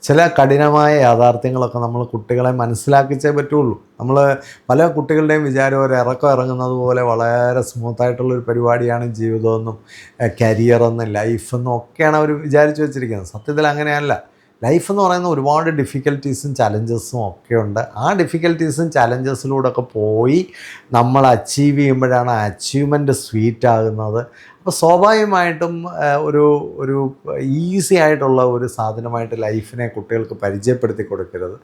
ചില കഠിനമായ യാഥാർത്ഥ്യങ്ങളൊക്കെ നമ്മൾ കുട്ടികളെ മനസ്സിലാക്കിച്ചേ പറ്റുള്ളൂ. നമ്മൾ പല കുട്ടികളുടെയും വിചാരം ഒരു ഇറക്കം ഇറങ്ങുന്നത് പോലെ വളരെ സ്മൂത്തായിട്ടുള്ളൊരു പരിപാടിയാണ് ജീവിതമെന്നും കരിയറെന്നും ലൈഫെന്നും ഒക്കെയാണ് അവർ വിചാരിച്ചു വെച്ചിരിക്കുന്നത്. സത്യത്തിൽ അങ്ങനെയല്ല. ലൈഫ് എന്ന് പറയുന്ന ഒരുപാട് ഡിഫിക്കൽട്ടീസും ചലഞ്ചസും ഒക്കെ ഉണ്ട്. ആ ഡിഫിക്കൽട്ടീസും ചലഞ്ചസിലൂടെയൊക്കെ പോയി നമ്മൾ അച്ചീവ് ചെയ്യുമ്പോഴാണ് ആ അച്ചീവ്മെൻറ്റ് സ്വീറ്റ് ആകുന്നത്. അപ്പോൾ സ്വാഭാവികമായിട്ടും ഒരു ഒരു ഈസി ആയിട്ടുള്ള ഒരു സാധനമായിട്ട് ലൈഫിനെ കുട്ടികൾക്ക് പരിചയപ്പെടുത്തി കൊടുക്കരുത്.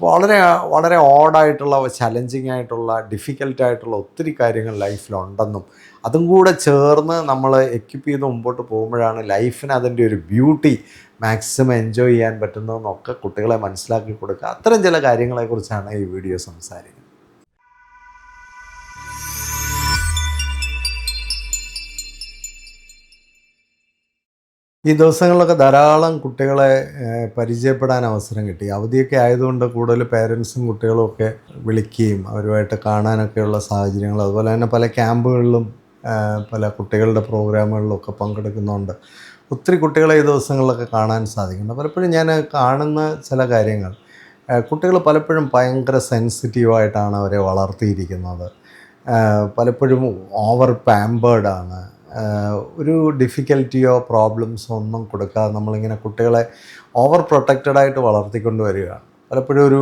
വളരെ വളരെ ഓഡായിട്ടുള്ള ചലഞ്ചിങ് ആയിട്ടുള്ള ഡിഫിക്കൽട്ടായിട്ടുള്ള ഒത്തിരി കാര്യങ്ങൾ ലൈഫിലുണ്ടെന്നും അതും കൂടെ ചേർന്ന് നമ്മൾ എക്യുപ്പ് ചെയ്ത് മുമ്പോട്ട് പോകുമ്പോഴാണ് ലൈഫിന് അതിൻ്റെ ഒരു ബ്യൂട്ടി മാക്സിമം എൻജോയ് ചെയ്യാൻ പറ്റുന്നതെന്നൊക്കെ കുട്ടികളെ മനസ്സിലാക്കി കൊടുക്കുക. അത്തരം ചില കാര്യങ്ങളെക്കുറിച്ചാണ് ഈ വീഡിയോ സംസാരിക്കുന്നത്. ഈ ദിവസങ്ങളിലൊക്കെ ധാരാളം കുട്ടികളെ പരിചയപ്പെടാൻ അവസരം കിട്ടി. അവധിയൊക്കെ ആയതുകൊണ്ട് കൂടുതൽ പേരൻസും കുട്ടികളും ഒക്കെ വിളിക്കുകയും അവരുമായിട്ട് കാണാനൊക്കെയുള്ള സാഹചര്യങ്ങൾ, അതുപോലെ തന്നെ പല ക്യാമ്പുകളിലും പല കുട്ടികളുടെ പ്രോഗ്രാമുകളിലൊക്കെ പങ്കെടുക്കുന്നുണ്ട്. ഒത്തിരി കുട്ടികളെ ഈ ദിവസങ്ങളിലൊക്കെ കാണാൻ സാധിക്കുന്നുണ്ട്. പലപ്പോഴും ഞാൻ കാണുന്ന ചില കാര്യങ്ങൾ, കുട്ടികൾ പലപ്പോഴും ഭയങ്കര സെൻസിറ്റീവായിട്ടാണ് അവരെ വളർത്തിയിരിക്കുന്നത്. പലപ്പോഴും ഓവർ പാമ്പേർഡാണ്. ഒരു ഡിഫിക്കൽറ്റിയോ പ്രോബ്ലംസോ ഒന്നും കൊടുക്കാതെ നമ്മളിങ്ങനെ കുട്ടികളെ ഓവർ പ്രൊട്ടക്റ്റഡായിട്ട് വളർത്തിക്കൊണ്ട് വരികയാണ്. പലപ്പോഴും ഒരു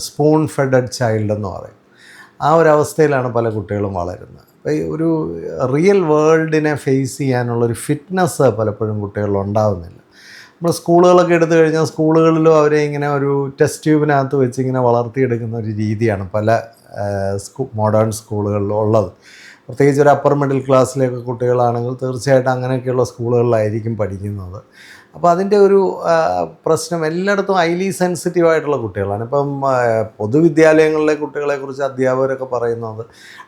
സ്പൂൺ ഫെഡഡ് ചൈൽഡ് എന്ന് പറയും. ആ ഒരവസ്ഥയിലാണ് പല കുട്ടികളും വളരുന്നത്. അപ്പോൾ ഈ ഒരു റിയൽ വേൾഡിനെ ഫേസ് ചെയ്യാനുള്ളൊരു ഫിറ്റ്നസ് പലപ്പോഴും കുട്ടികളിൽ ഉണ്ടാകുന്നില്ല. നമ്മൾ സ്കൂളുകളൊക്കെ എടുത്തു കഴിഞ്ഞാൽ സ്കൂളുകളിലും അവരെ ഇങ്ങനെ ഒരു ടെസ്റ്റ് ട്യൂബിനകത്ത് വെച്ച് ഇങ്ങനെ വളർത്തിയെടുക്കുന്ന ഒരു രീതിയാണ് പല മോഡേൺ സ്കൂളുകളിലും ഉള്ളത്. പ്രത്യേകിച്ച് ഒരു അപ്പർ മിഡിൽ ക്ലാസ്സിലേക്ക് കുട്ടികളാണെങ്കിൽ തീർച്ചയായിട്ടും അങ്ങനെയൊക്കെയുള്ള സ്കൂളുകളിലായിരിക്കും പഠിക്കുന്നത്. അപ്പോൾ അതിൻ്റെ ഒരു പ്രശ്നം എല്ലായിടത്തും ഹൈലി സെൻസിറ്റീവായിട്ടുള്ള കുട്ടികളാണ്. ഇപ്പം പൊതുവിദ്യാലയങ്ങളിലെ കുട്ടികളെക്കുറിച്ച് അധ്യാപകരൊക്കെ പറയുന്നത്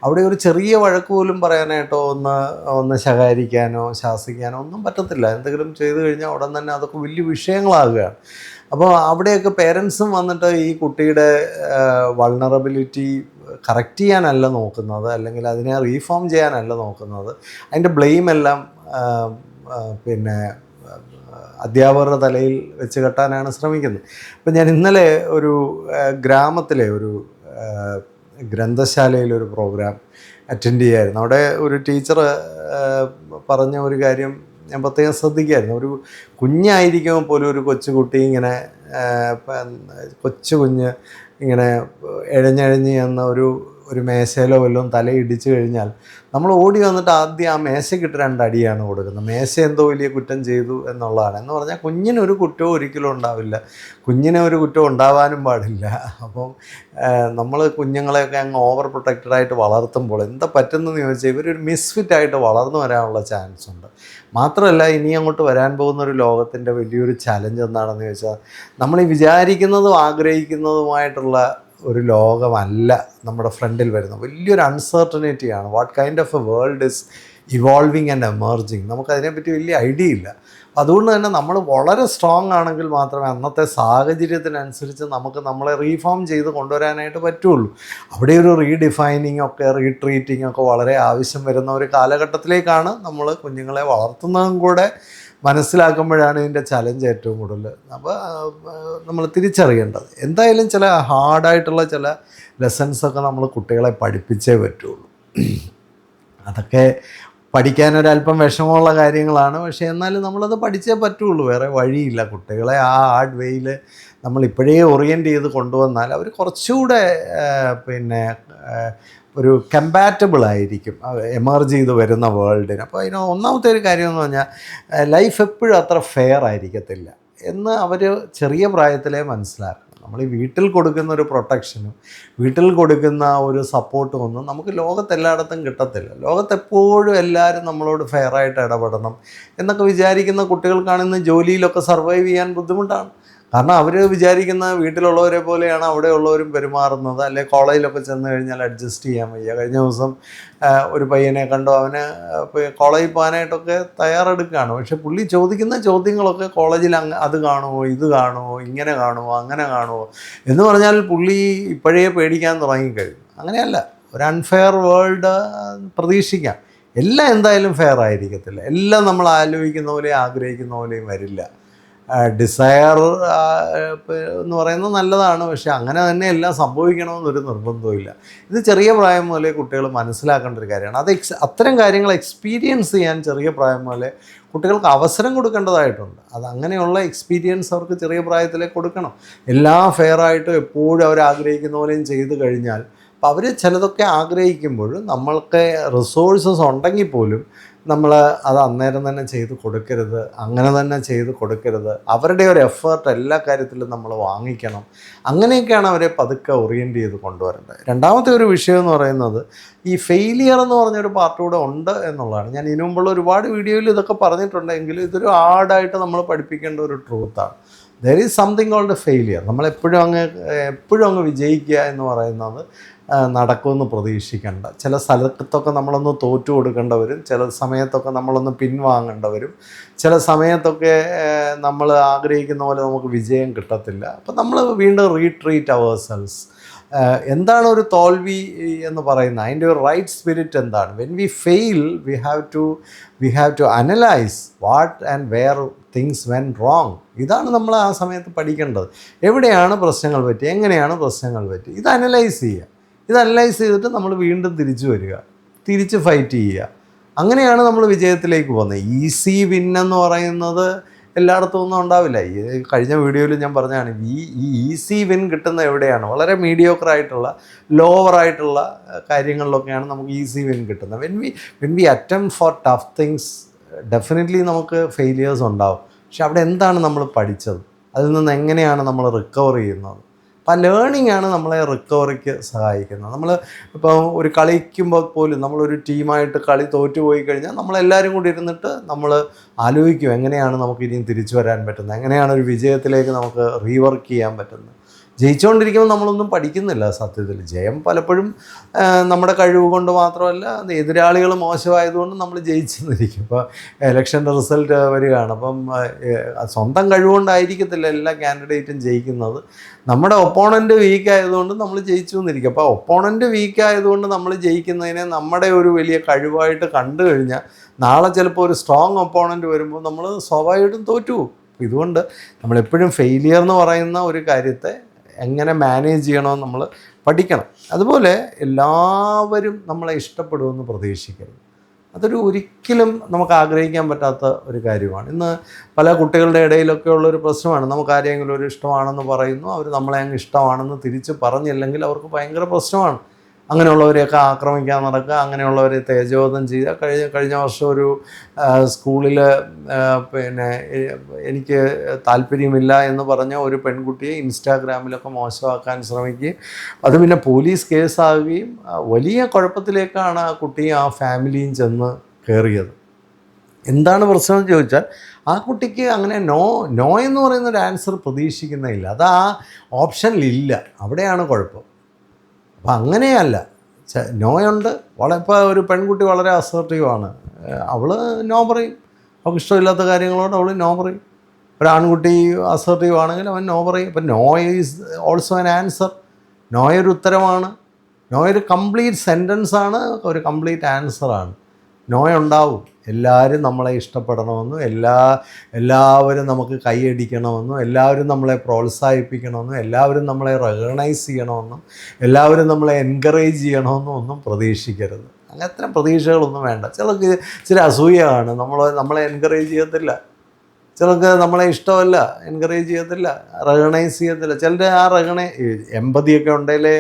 അവിടെ ഒരു ചെറിയ വഴക്ക് പോലും പറയാനായിട്ടോ ഒന്ന് ശകാരിക്കാനോ ശാസിക്കാനോ ഒന്നും പറ്റത്തില്ല. എന്തെങ്കിലും ചെയ്തു കഴിഞ്ഞാൽ ഉടൻ തന്നെ അതൊക്കെ വലിയ വിഷയങ്ങളാകുകയാണ്. അപ്പോൾ അവിടെയൊക്കെ പേരൻസും വന്നിട്ട് ഈ കുട്ടിയുടെ വൾണറബിലിറ്റി കറക്റ്റ് ചെയ്യാനല്ല നോക്കുന്നത്, അല്ലെങ്കിൽ അതിനെ റീഫോം ചെയ്യാനല്ല നോക്കുന്നത്. അതിൻ്റെ ബ്ലെയിമെല്ലാം പിന്നെ അധ്യാപകരുടെ തലയിൽ വെച്ച് കെട്ടാനാണ് ശ്രമിക്കുന്നത്. ഇപ്പം ഞാൻ ഇന്നലെ ഒരു ഗ്രാമത്തിലെ ഒരു ഗ്രന്ഥശാലയിലൊരു പ്രോഗ്രാം അറ്റൻഡ് ചെയ്യായിരുന്നു. അവിടെ ഒരു ടീച്ചർ പറഞ്ഞ ഒരു കാര്യം ഞാൻ പ്രത്യേകം ശ്രദ്ധിക്കുമായിരുന്നു. ഒരു കുഞ്ഞായിരിക്കുമ്പോൾ പോലും ഒരു കൊച്ചുകുട്ടി ഇങ്ങനെ കൊച്ചു കുഞ്ഞ് ഇങ്ങനെ എഴഞ്ഞെഴഞ്ഞ് എന്ന ഒരു മേശയിലോ വല്ലതും തലയിടിച്ച് കഴിഞ്ഞാൽ നമ്മൾ ഓടി വന്നിട്ട് ആദ്യം ആ മേശയ്ക്കിട്ട് 2 അടിയാണ് കൊടുക്കുന്നത്. മേശ എന്തോ വലിയ കുറ്റം ചെയ്തു എന്നുള്ളതാണ്. എന്ന് പറഞ്ഞാൽ കുഞ്ഞിനൊരു കുറ്റവും ഒരിക്കലും ഉണ്ടാവില്ല, കുഞ്ഞിനെ ഒരു കുറ്റവും ഉണ്ടാവാനും പാടില്ല. അപ്പം നമ്മൾ കുഞ്ഞുങ്ങളെയൊക്കെ അങ്ങ് ഓവർ പ്രൊട്ടക്റ്റഡായിട്ട് വളർത്തുമ്പോൾ എന്താ പറ്റുന്നതെന്ന് ചോദിച്ചാൽ ഇവരൊരു മിസ്ഫിറ്റായിട്ട് വളർന്നു വരാനുള്ള ചാൻസ് ഉണ്ട്. മാത്രമല്ല ഇനി അങ്ങോട്ട് വരാൻ പോകുന്നൊരു ലോകത്തിൻ്റെ വലിയൊരു ചലഞ്ച് എന്താണെന്ന് ചോദിച്ചാൽ നമ്മൾ ഈ വിചാരിക്കുന്നതും ആഗ്രഹിക്കുന്നതുമായിട്ടുള്ള ഒരു ലോകമല്ല നമ്മുടെ ഫ്രണ്ടിൽ വരുന്നത്. വലിയൊരു അൺസർട്ടനിറ്റിയാണ്. What kind of a world is evolving and emerging, നമുക്കതിനെപ്പറ്റി വലിയ ഐഡിയ ഇല്ല. അതുകൊണ്ട് തന്നെ നമ്മൾ വളരെ സ്ട്രോങ് ആണെങ്കിൽ മാത്രമേ അന്നത്തെ സാഹചര്യത്തിനനുസരിച്ച് നമുക്ക് നമ്മളെ റീഫോം ചെയ്ത് കൊണ്ടുവരാനായിട്ട് പറ്റുള്ളൂ. അവിടെ ഒരു റീഡിഫൈനിങ് ഒക്കെ റീട്രീറ്റിംഗ് ഒക്കെ വളരെ ആവശ്യം വരുന്ന ഒരു കാലഘട്ടത്തിലേക്കാണ് നമ്മൾ കുഞ്ഞുങ്ങളെ വളർത്തുന്നതും കൂടെ മനസ്സിലാക്കുമ്പോഴാണ് ഇതിൻ്റെ ചലഞ്ച് ഏറ്റവും കൂടുതൽ അപ്പോൾ നമ്മൾ തിരിച്ചറിയേണ്ടത്. എന്തായാലും ചില ഹാർഡായിട്ടുള്ള ചില ലെസൺസൊക്കെ നമ്മൾ കുട്ടികളെ പഠിപ്പിച്ചേ പറ്റുള്ളൂ. അതൊക്കെ പഠിക്കാനൊരല്പം വിഷമമുള്ള കാര്യങ്ങളാണ്. പക്ഷേ എന്നാലും നമ്മളത് പഠിച്ചേ പറ്റുള്ളൂ, വേറെ വഴിയില്ല. കുട്ടികളെ ആ ഹാർഡ് വേയിൽ നമ്മളിപ്പോഴേ ഓറിയൻറ്റ് ചെയ്ത് കൊണ്ടുവന്നാൽ അവർ കുറച്ചുകൂടെ പിന്നെ ഒരു കമ്പാറ്റബിൾ ആയിരിക്കും എമർജ് ചെയ്ത് വരുന്ന വേൾഡിന്. അപ്പോൾ അതിന് ഒന്നാമത്തെ ഒരു കാര്യം എന്ന് പറഞ്ഞാൽ ലൈഫ് എപ്പോഴും അത്ര ഫെയർ ആയിരിക്കത്തില്ല എന്ന് അവർ ചെറിയ പ്രായത്തിലേ മനസ്സിലാക്കണം. നമ്മൾ ഈ വീട്ടിൽ കൊടുക്കുന്ന ഒരു പ്രൊട്ടക്ഷനും വീട്ടിൽ കൊടുക്കുന്ന ഒരു സപ്പോർട്ടും ഒന്നും നമുക്ക് ലോകത്തെല്ലായിടത്തും കിട്ടത്തില്ല. ലോകത്തെപ്പോഴും എല്ലാവരും നമ്മളോട് ഫെയറായിട്ട് ഇടപെടണം എന്നൊക്കെ വിചാരിക്കുന്ന കുട്ടികൾക്കാണ് ഇന്ന് ജോലിയിലൊക്കെ സർവൈവ് ചെയ്യാൻ ബുദ്ധിമുട്ടാണ്. കാരണം അവർ വിചാരിക്കുന്ന വീട്ടിലുള്ളവരെ പോലെയാണ് അവിടെ ഉള്ളവരും പെരുമാറുന്നത്. അല്ലെ കോളേജിലൊക്കെ ചെന്ന് കഴിഞ്ഞാൽ അഡ്ജസ്റ്റ് ചെയ്യാൻ വയ്യ. കഴിഞ്ഞ ദിവസം ഒരു പയ്യനെ കണ്ടു, അവന് കോളേജിൽ പോകാനായിട്ടൊക്കെ തയ്യാറെടുക്കുകയാണ്. പക്ഷെ പുള്ളി ചോദിക്കുന്ന ചോദ്യങ്ങളൊക്കെ കോളേജിൽ അത് കാണുമോ, ഇത് കാണുമോ, ഇങ്ങനെ കാണുമോ, അങ്ങനെ കാണുമോ എന്ന് പറഞ്ഞാൽ പുള്ളി ഇപ്പോഴേ പേടിക്കാൻ തുടങ്ങിക്കഴിഞ്ഞു. അങ്ങനെയല്ല, ഒരു അൺഫെയർ വേൾഡ് പ്രതീക്ഷിക്കാം. എല്ലാം എന്തായാലും ഫെയർ ആയിരിക്കത്തില്ല, എല്ലാം നമ്മൾ ആലോചിക്കുന്ന പോലെയും ആഗ്രഹിക്കുന്ന പോലെയും വരില്ല. ഡിസയർ എന്ന് പറയുന്നത് നല്ലതാണ്, പക്ഷെ അങ്ങനെ തന്നെ എല്ലാം സംഭവിക്കണമെന്നൊരു നിർബന്ധമില്ല. ഇത് ചെറിയ പ്രായം മുതലേ കുട്ടികൾ മനസ്സിലാക്കേണ്ട ഒരു കാര്യമാണ്. അത് അത്തരം കാര്യങ്ങൾ എക്സ്പീരിയൻസ് ചെയ്യാൻ ചെറിയ പ്രായം മുതലേ കുട്ടികൾക്ക് അവസരം കൊടുക്കേണ്ടതായിട്ടുണ്ട്. അത് അങ്ങനെയുള്ള എക്സ്പീരിയൻസ് അവർക്ക് ചെറിയ പ്രായത്തിലേ കൊടുക്കണം. എല്ലാം ഫെയറായിട്ടും എപ്പോഴും അവർ ആഗ്രഹിക്കുന്ന പോലെയും ചെയ്തു കഴിഞ്ഞാൽ, അപ്പോൾ അവർ ചിലതൊക്കെ ആഗ്രഹിക്കുമ്പോൾ നമ്മൾക്ക് റിസോഴ്സസ് ഉണ്ടെങ്കിൽ പോലും നമ്മൾ അത് അന്നേരം തന്നെ ചെയ്ത് കൊടുക്കരുത്, അങ്ങനെ തന്നെ ചെയ്ത് കൊടുക്കരുത്. അവരുടെ ഒരു എഫേർട്ട് എല്ലാ കാര്യത്തിലും നമ്മൾ വാങ്ങിക്കണം. അങ്ങനെയൊക്കെയാണ് അവരെ പതുക്കെ ഓറിയൻറ്റ് ചെയ്ത് കൊണ്ടുവരേണ്ടത്. രണ്ടാമത്തെ ഒരു വിഷയം എന്ന് പറയുന്നത് ഈ ഫെയിലിയർ എന്ന് പറഞ്ഞൊരു പാർട്ടൂടെ ഉണ്ട് എന്നുള്ളതാണ്. ഞാൻ ഇതിനു മുമ്പുള്ള ഒരുപാട് വീഡിയോയിൽ ഇതൊക്കെ പറഞ്ഞിട്ടുണ്ടെങ്കിലും ഇതൊരു ഹാർഡായിട്ട് നമ്മൾ പഠിപ്പിക്കേണ്ട ഒരു ട്രൂത്താണ്. There is something called failure. നമ്മളെപ്പോഴും അങ്ങ് വിജയിക്കുക എന്ന് പറയുന്നത് നടക്കുമെന്ന് പ്രതീക്ഷിക്കേണ്ട. ചില സ്ഥലത്തൊക്കെ നമ്മളൊന്ന് തോറ്റു കൊടുക്കേണ്ട വരും, ചില സമയത്തൊക്കെ നമ്മളൊന്ന് പിൻവാങ്ങേണ്ട വരും, ചില സമയത്തൊക്കെ നമ്മൾ ആഗ്രഹിക്കുന്ന പോലെ നമുക്ക് വിജയം കിട്ടത്തില്ല. അപ്പം നമ്മൾ വീണ്ടും റീട്രീറ്റ് അവർ സെൽസ്. എന്താണ് ഒരു തോൽവി എന്ന് പറയുന്നത്, അതിൻ്റെ ഒരു റൈറ്റ് സ്പിരിറ്റ് എന്താണ്? When we fail we have to analyse what and where things went wrong. ഇതാണ് നമ്മൾ ആ സമയത്ത് പഠിക്കേണ്ടത്. എവിടെയാണ് പ്രശ്നങ്ങൾ പറ്റി, എങ്ങനെയാണ് പ്രശ്നങ്ങൾ പറ്റി, ഇത് അനലൈസ് ചെയ്യുക. ഇത് അനലൈസ് ചെയ്തിട്ട് നമ്മൾ വീണ്ടും തിരിച്ചു വരിക, തിരിച്ച് ഫൈറ്റ് ചെയ്യുക. അങ്ങനെയാണ് നമ്മൾ വിജയത്തിലേക്ക് പോകുന്നത്. ഈസി വിൻ എന്ന് പറയുന്നത് എല്ലായിടത്തും ഒന്നും ഉണ്ടാവില്ല. ഈ കഴിഞ്ഞ വീഡിയോയിൽ ഞാൻ പറഞ്ഞതാണ്, ഈ ഈസി വിൻ കിട്ടുന്ന എവിടെയാണ്, വളരെ മീഡിയോക്കറായിട്ടുള്ള ലോവറായിട്ടുള്ള കാര്യങ്ങളിലൊക്കെയാണ് നമുക്ക് ഈസി വിൻ കിട്ടുന്നത്. When we attempt for tough things definitely നമുക്ക് ഫെയിലിയേഴ്സ് ഉണ്ടാവും. പക്ഷെ അവിടെ എന്താണ് നമ്മൾ പഠിച്ചത്, അതിൽ നിന്ന് എങ്ങനെയാണ് നമ്മൾ റിക്കവർ ചെയ്യുന്നത്? അപ്പോൾ ലേണിംഗ് ആണ് നമ്മളെ റിക്കവറിക്ക് സഹായിക്കുന്നത്. നമ്മൾ ഇപ്പോൾ ഒരു കളിക്കുമ്പോൾ പോലും നമ്മളൊരു ടീമായിട്ട് കളി തോറ്റുപോയി കഴിഞ്ഞാൽ നമ്മളെല്ലാവരും കൂടി ഇരുന്നിട്ട് നമ്മൾ ആലോചിക്കും എങ്ങനെയാണ് നമുക്ക് ഇനിയും തിരിച്ചു വരാൻ പറ്റുന്നത്, എങ്ങനെയാണ് ഒരു വിജയത്തിലേക്ക് നമുക്ക് റീവർക്ക് ചെയ്യാൻ പറ്റുന്നത്. ജയിച്ചുകൊണ്ടിരിക്കുമ്പോൾ നമ്മളൊന്നും പഠിക്കുന്നില്ല സത്യത്തിൽ. ജയം പലപ്പോഴും നമ്മുടെ കഴിവ് കൊണ്ട് മാത്രമല്ല, എതിരാളികൾ മോശമായതുകൊണ്ട് നമ്മൾ ജയിച്ചെന്നിരിക്കും. ഇപ്പോൾ ഇലക്ഷൻ്റെ റിസൾട്ട് വരികയാണ്, അപ്പം സ്വന്തം കഴിവുകൊണ്ടായിരിക്കത്തില്ല എല്ലാ കാൻഡിഡേറ്റും ജയിക്കുന്നത്. നമ്മുടെ ഒപ്പോണൻറ്റ് വീക്കായതുകൊണ്ട് നമ്മൾ ജയിച്ചു എന്നിരിക്കും. അപ്പോൾ ഒപ്പോണൻറ്റ് വീക്കായതുകൊണ്ട് നമ്മൾ ജയിക്കുന്നതിനെ നമ്മുടെ ഒരു വലിയ കഴിവായിട്ട് കണ്ടു കഴിഞ്ഞാൽ നാളെ ചിലപ്പോൾ ഒരു സ്ട്രോങ് ഒപ്പോണൻറ്റ് വരുമ്പോൾ നമ്മൾ സ്വാഭാവികമായിട്ടും തോറ്റു പോകും. ഇതുകൊണ്ട് നമ്മളെപ്പോഴും ഫെയിലിയർ എന്ന് പറയുന്ന ഒരു കാര്യത്തെ എങ്ങനെ മാനേജ് ചെയ്യണമെന്ന് നമ്മൾ പഠിക്കണം. അതുപോലെ എല്ലാവരും നമ്മളെ ഇഷ്ടപ്പെടുമെന്ന് പ്രതീക്ഷിക്കരുത്. അതൊരു ഒരിക്കലും നമുക്ക് ആഗ്രഹിക്കാൻ പറ്റാത്ത ഒരു കാര്യമാണ്. ഇന്ന് പല കുട്ടികളുടെ ഇടയിലൊക്കെ ഉള്ളൊരു പ്രശ്നമാണ്. നമുക്ക് ആരെങ്കിലും ഒരു ഇഷ്ടമാണെന്ന് പറയുന്നു, അവർ നമ്മളെ അങ്ങ് ഇഷ്ടമാണെന്ന് തിരിച്ച് പറഞ്ഞില്ലെങ്കിൽ അവർക്ക് ഭയങ്കര പ്രശ്നമാണ്. അങ്ങനെയുള്ളവരെയൊക്കെ ആക്രമിക്കാൻ നടക്കുക, അങ്ങനെയുള്ളവരെ തേജോവധം ചെയ്യുക. കഴിഞ്ഞ വർഷം ഒരു സ്കൂളിൽ പിന്നെ എനിക്ക് താല്പര്യമില്ല എന്ന് പറഞ്ഞ ഒരു പെൺകുട്ടിയെ ഇൻസ്റ്റാഗ്രാമിലൊക്കെ മോശമാക്കാൻ ശ്രമിക്കുകയും അത് പിന്നെ പോലീസ് കേസാവുകയും വലിയ കുഴപ്പത്തിലേക്കാണ് ആ കുട്ടിയും ആ ഫാമിലിയും ചെന്ന് കയറിയത്. എന്താണ് പ്രശ്നമെന്ന് ചോദിച്ചാൽ ആ കുട്ടിക്ക് അങ്ങനെ നോ എന്ന് പറയുന്നൊരു ആൻസർ പ്രതീക്ഷിക്കുന്നില്ല. അത് ആ ഓപ്ഷനിലില്ല. അവിടെയാണ് കുഴപ്പം. അപ്പം അങ്ങനെയല്ല, നോയുണ്ട്. ഇപ്പോൾ ഒരു പെൺകുട്ടി വളരെ അസർട്ടീവാണ്, അവൾ നോ പറയും. അവൾക്ക് ഇഷ്ടമില്ലാത്ത കാര്യങ്ങളോട് അവൾ നോ പറയും. ഒരു ആൺകുട്ടി അസർട്ടീവ് ആണെങ്കിൽ അവൻ നോ പറയും. അപ്പം no is also an answer. നോയൊരു ഉത്തരമാണ്, നോയൊരു കംപ്ലീറ്റ് സെൻറ്റൻസാണ്, ഒരു കംപ്ലീറ്റ് ആൻസറാണ്. നോയുണ്ടാവും. എല്ലാവരും നമ്മളെ ഇഷ്ടപ്പെടണമെന്നും എല്ലാവരും നമുക്ക് കൈയടിക്കണമെന്നും എല്ലാവരും നമ്മളെ പ്രോത്സാഹിപ്പിക്കണമെന്നും എല്ലാവരും നമ്മളെ റെക്കഗ്നൈസ് ചെയ്യണമെന്നും എല്ലാവരും നമ്മളെ എൻകറേജ് ചെയ്യണമെന്നും ഒന്നും പ്രതീക്ഷിക്കരുത്. അങ്ങനത്തെ പ്രതീക്ഷകളൊന്നും വേണ്ട. ചിലർക്ക് ചില അസൂയയാണ്, നമ്മളെ എൻകറേജ് ചെയ്യത്തില്ല. ചിലർക്ക് നമ്മളെ ഇഷ്ടമല്ല, എൻകറേജ് ചെയ്യത്തില്ല, റെക്കഗ്നൈസ് ചെയ്യത്തില്ല. ചിലർ എമ്പതിയൊക്കെ ഉണ്ടെങ്കിലേ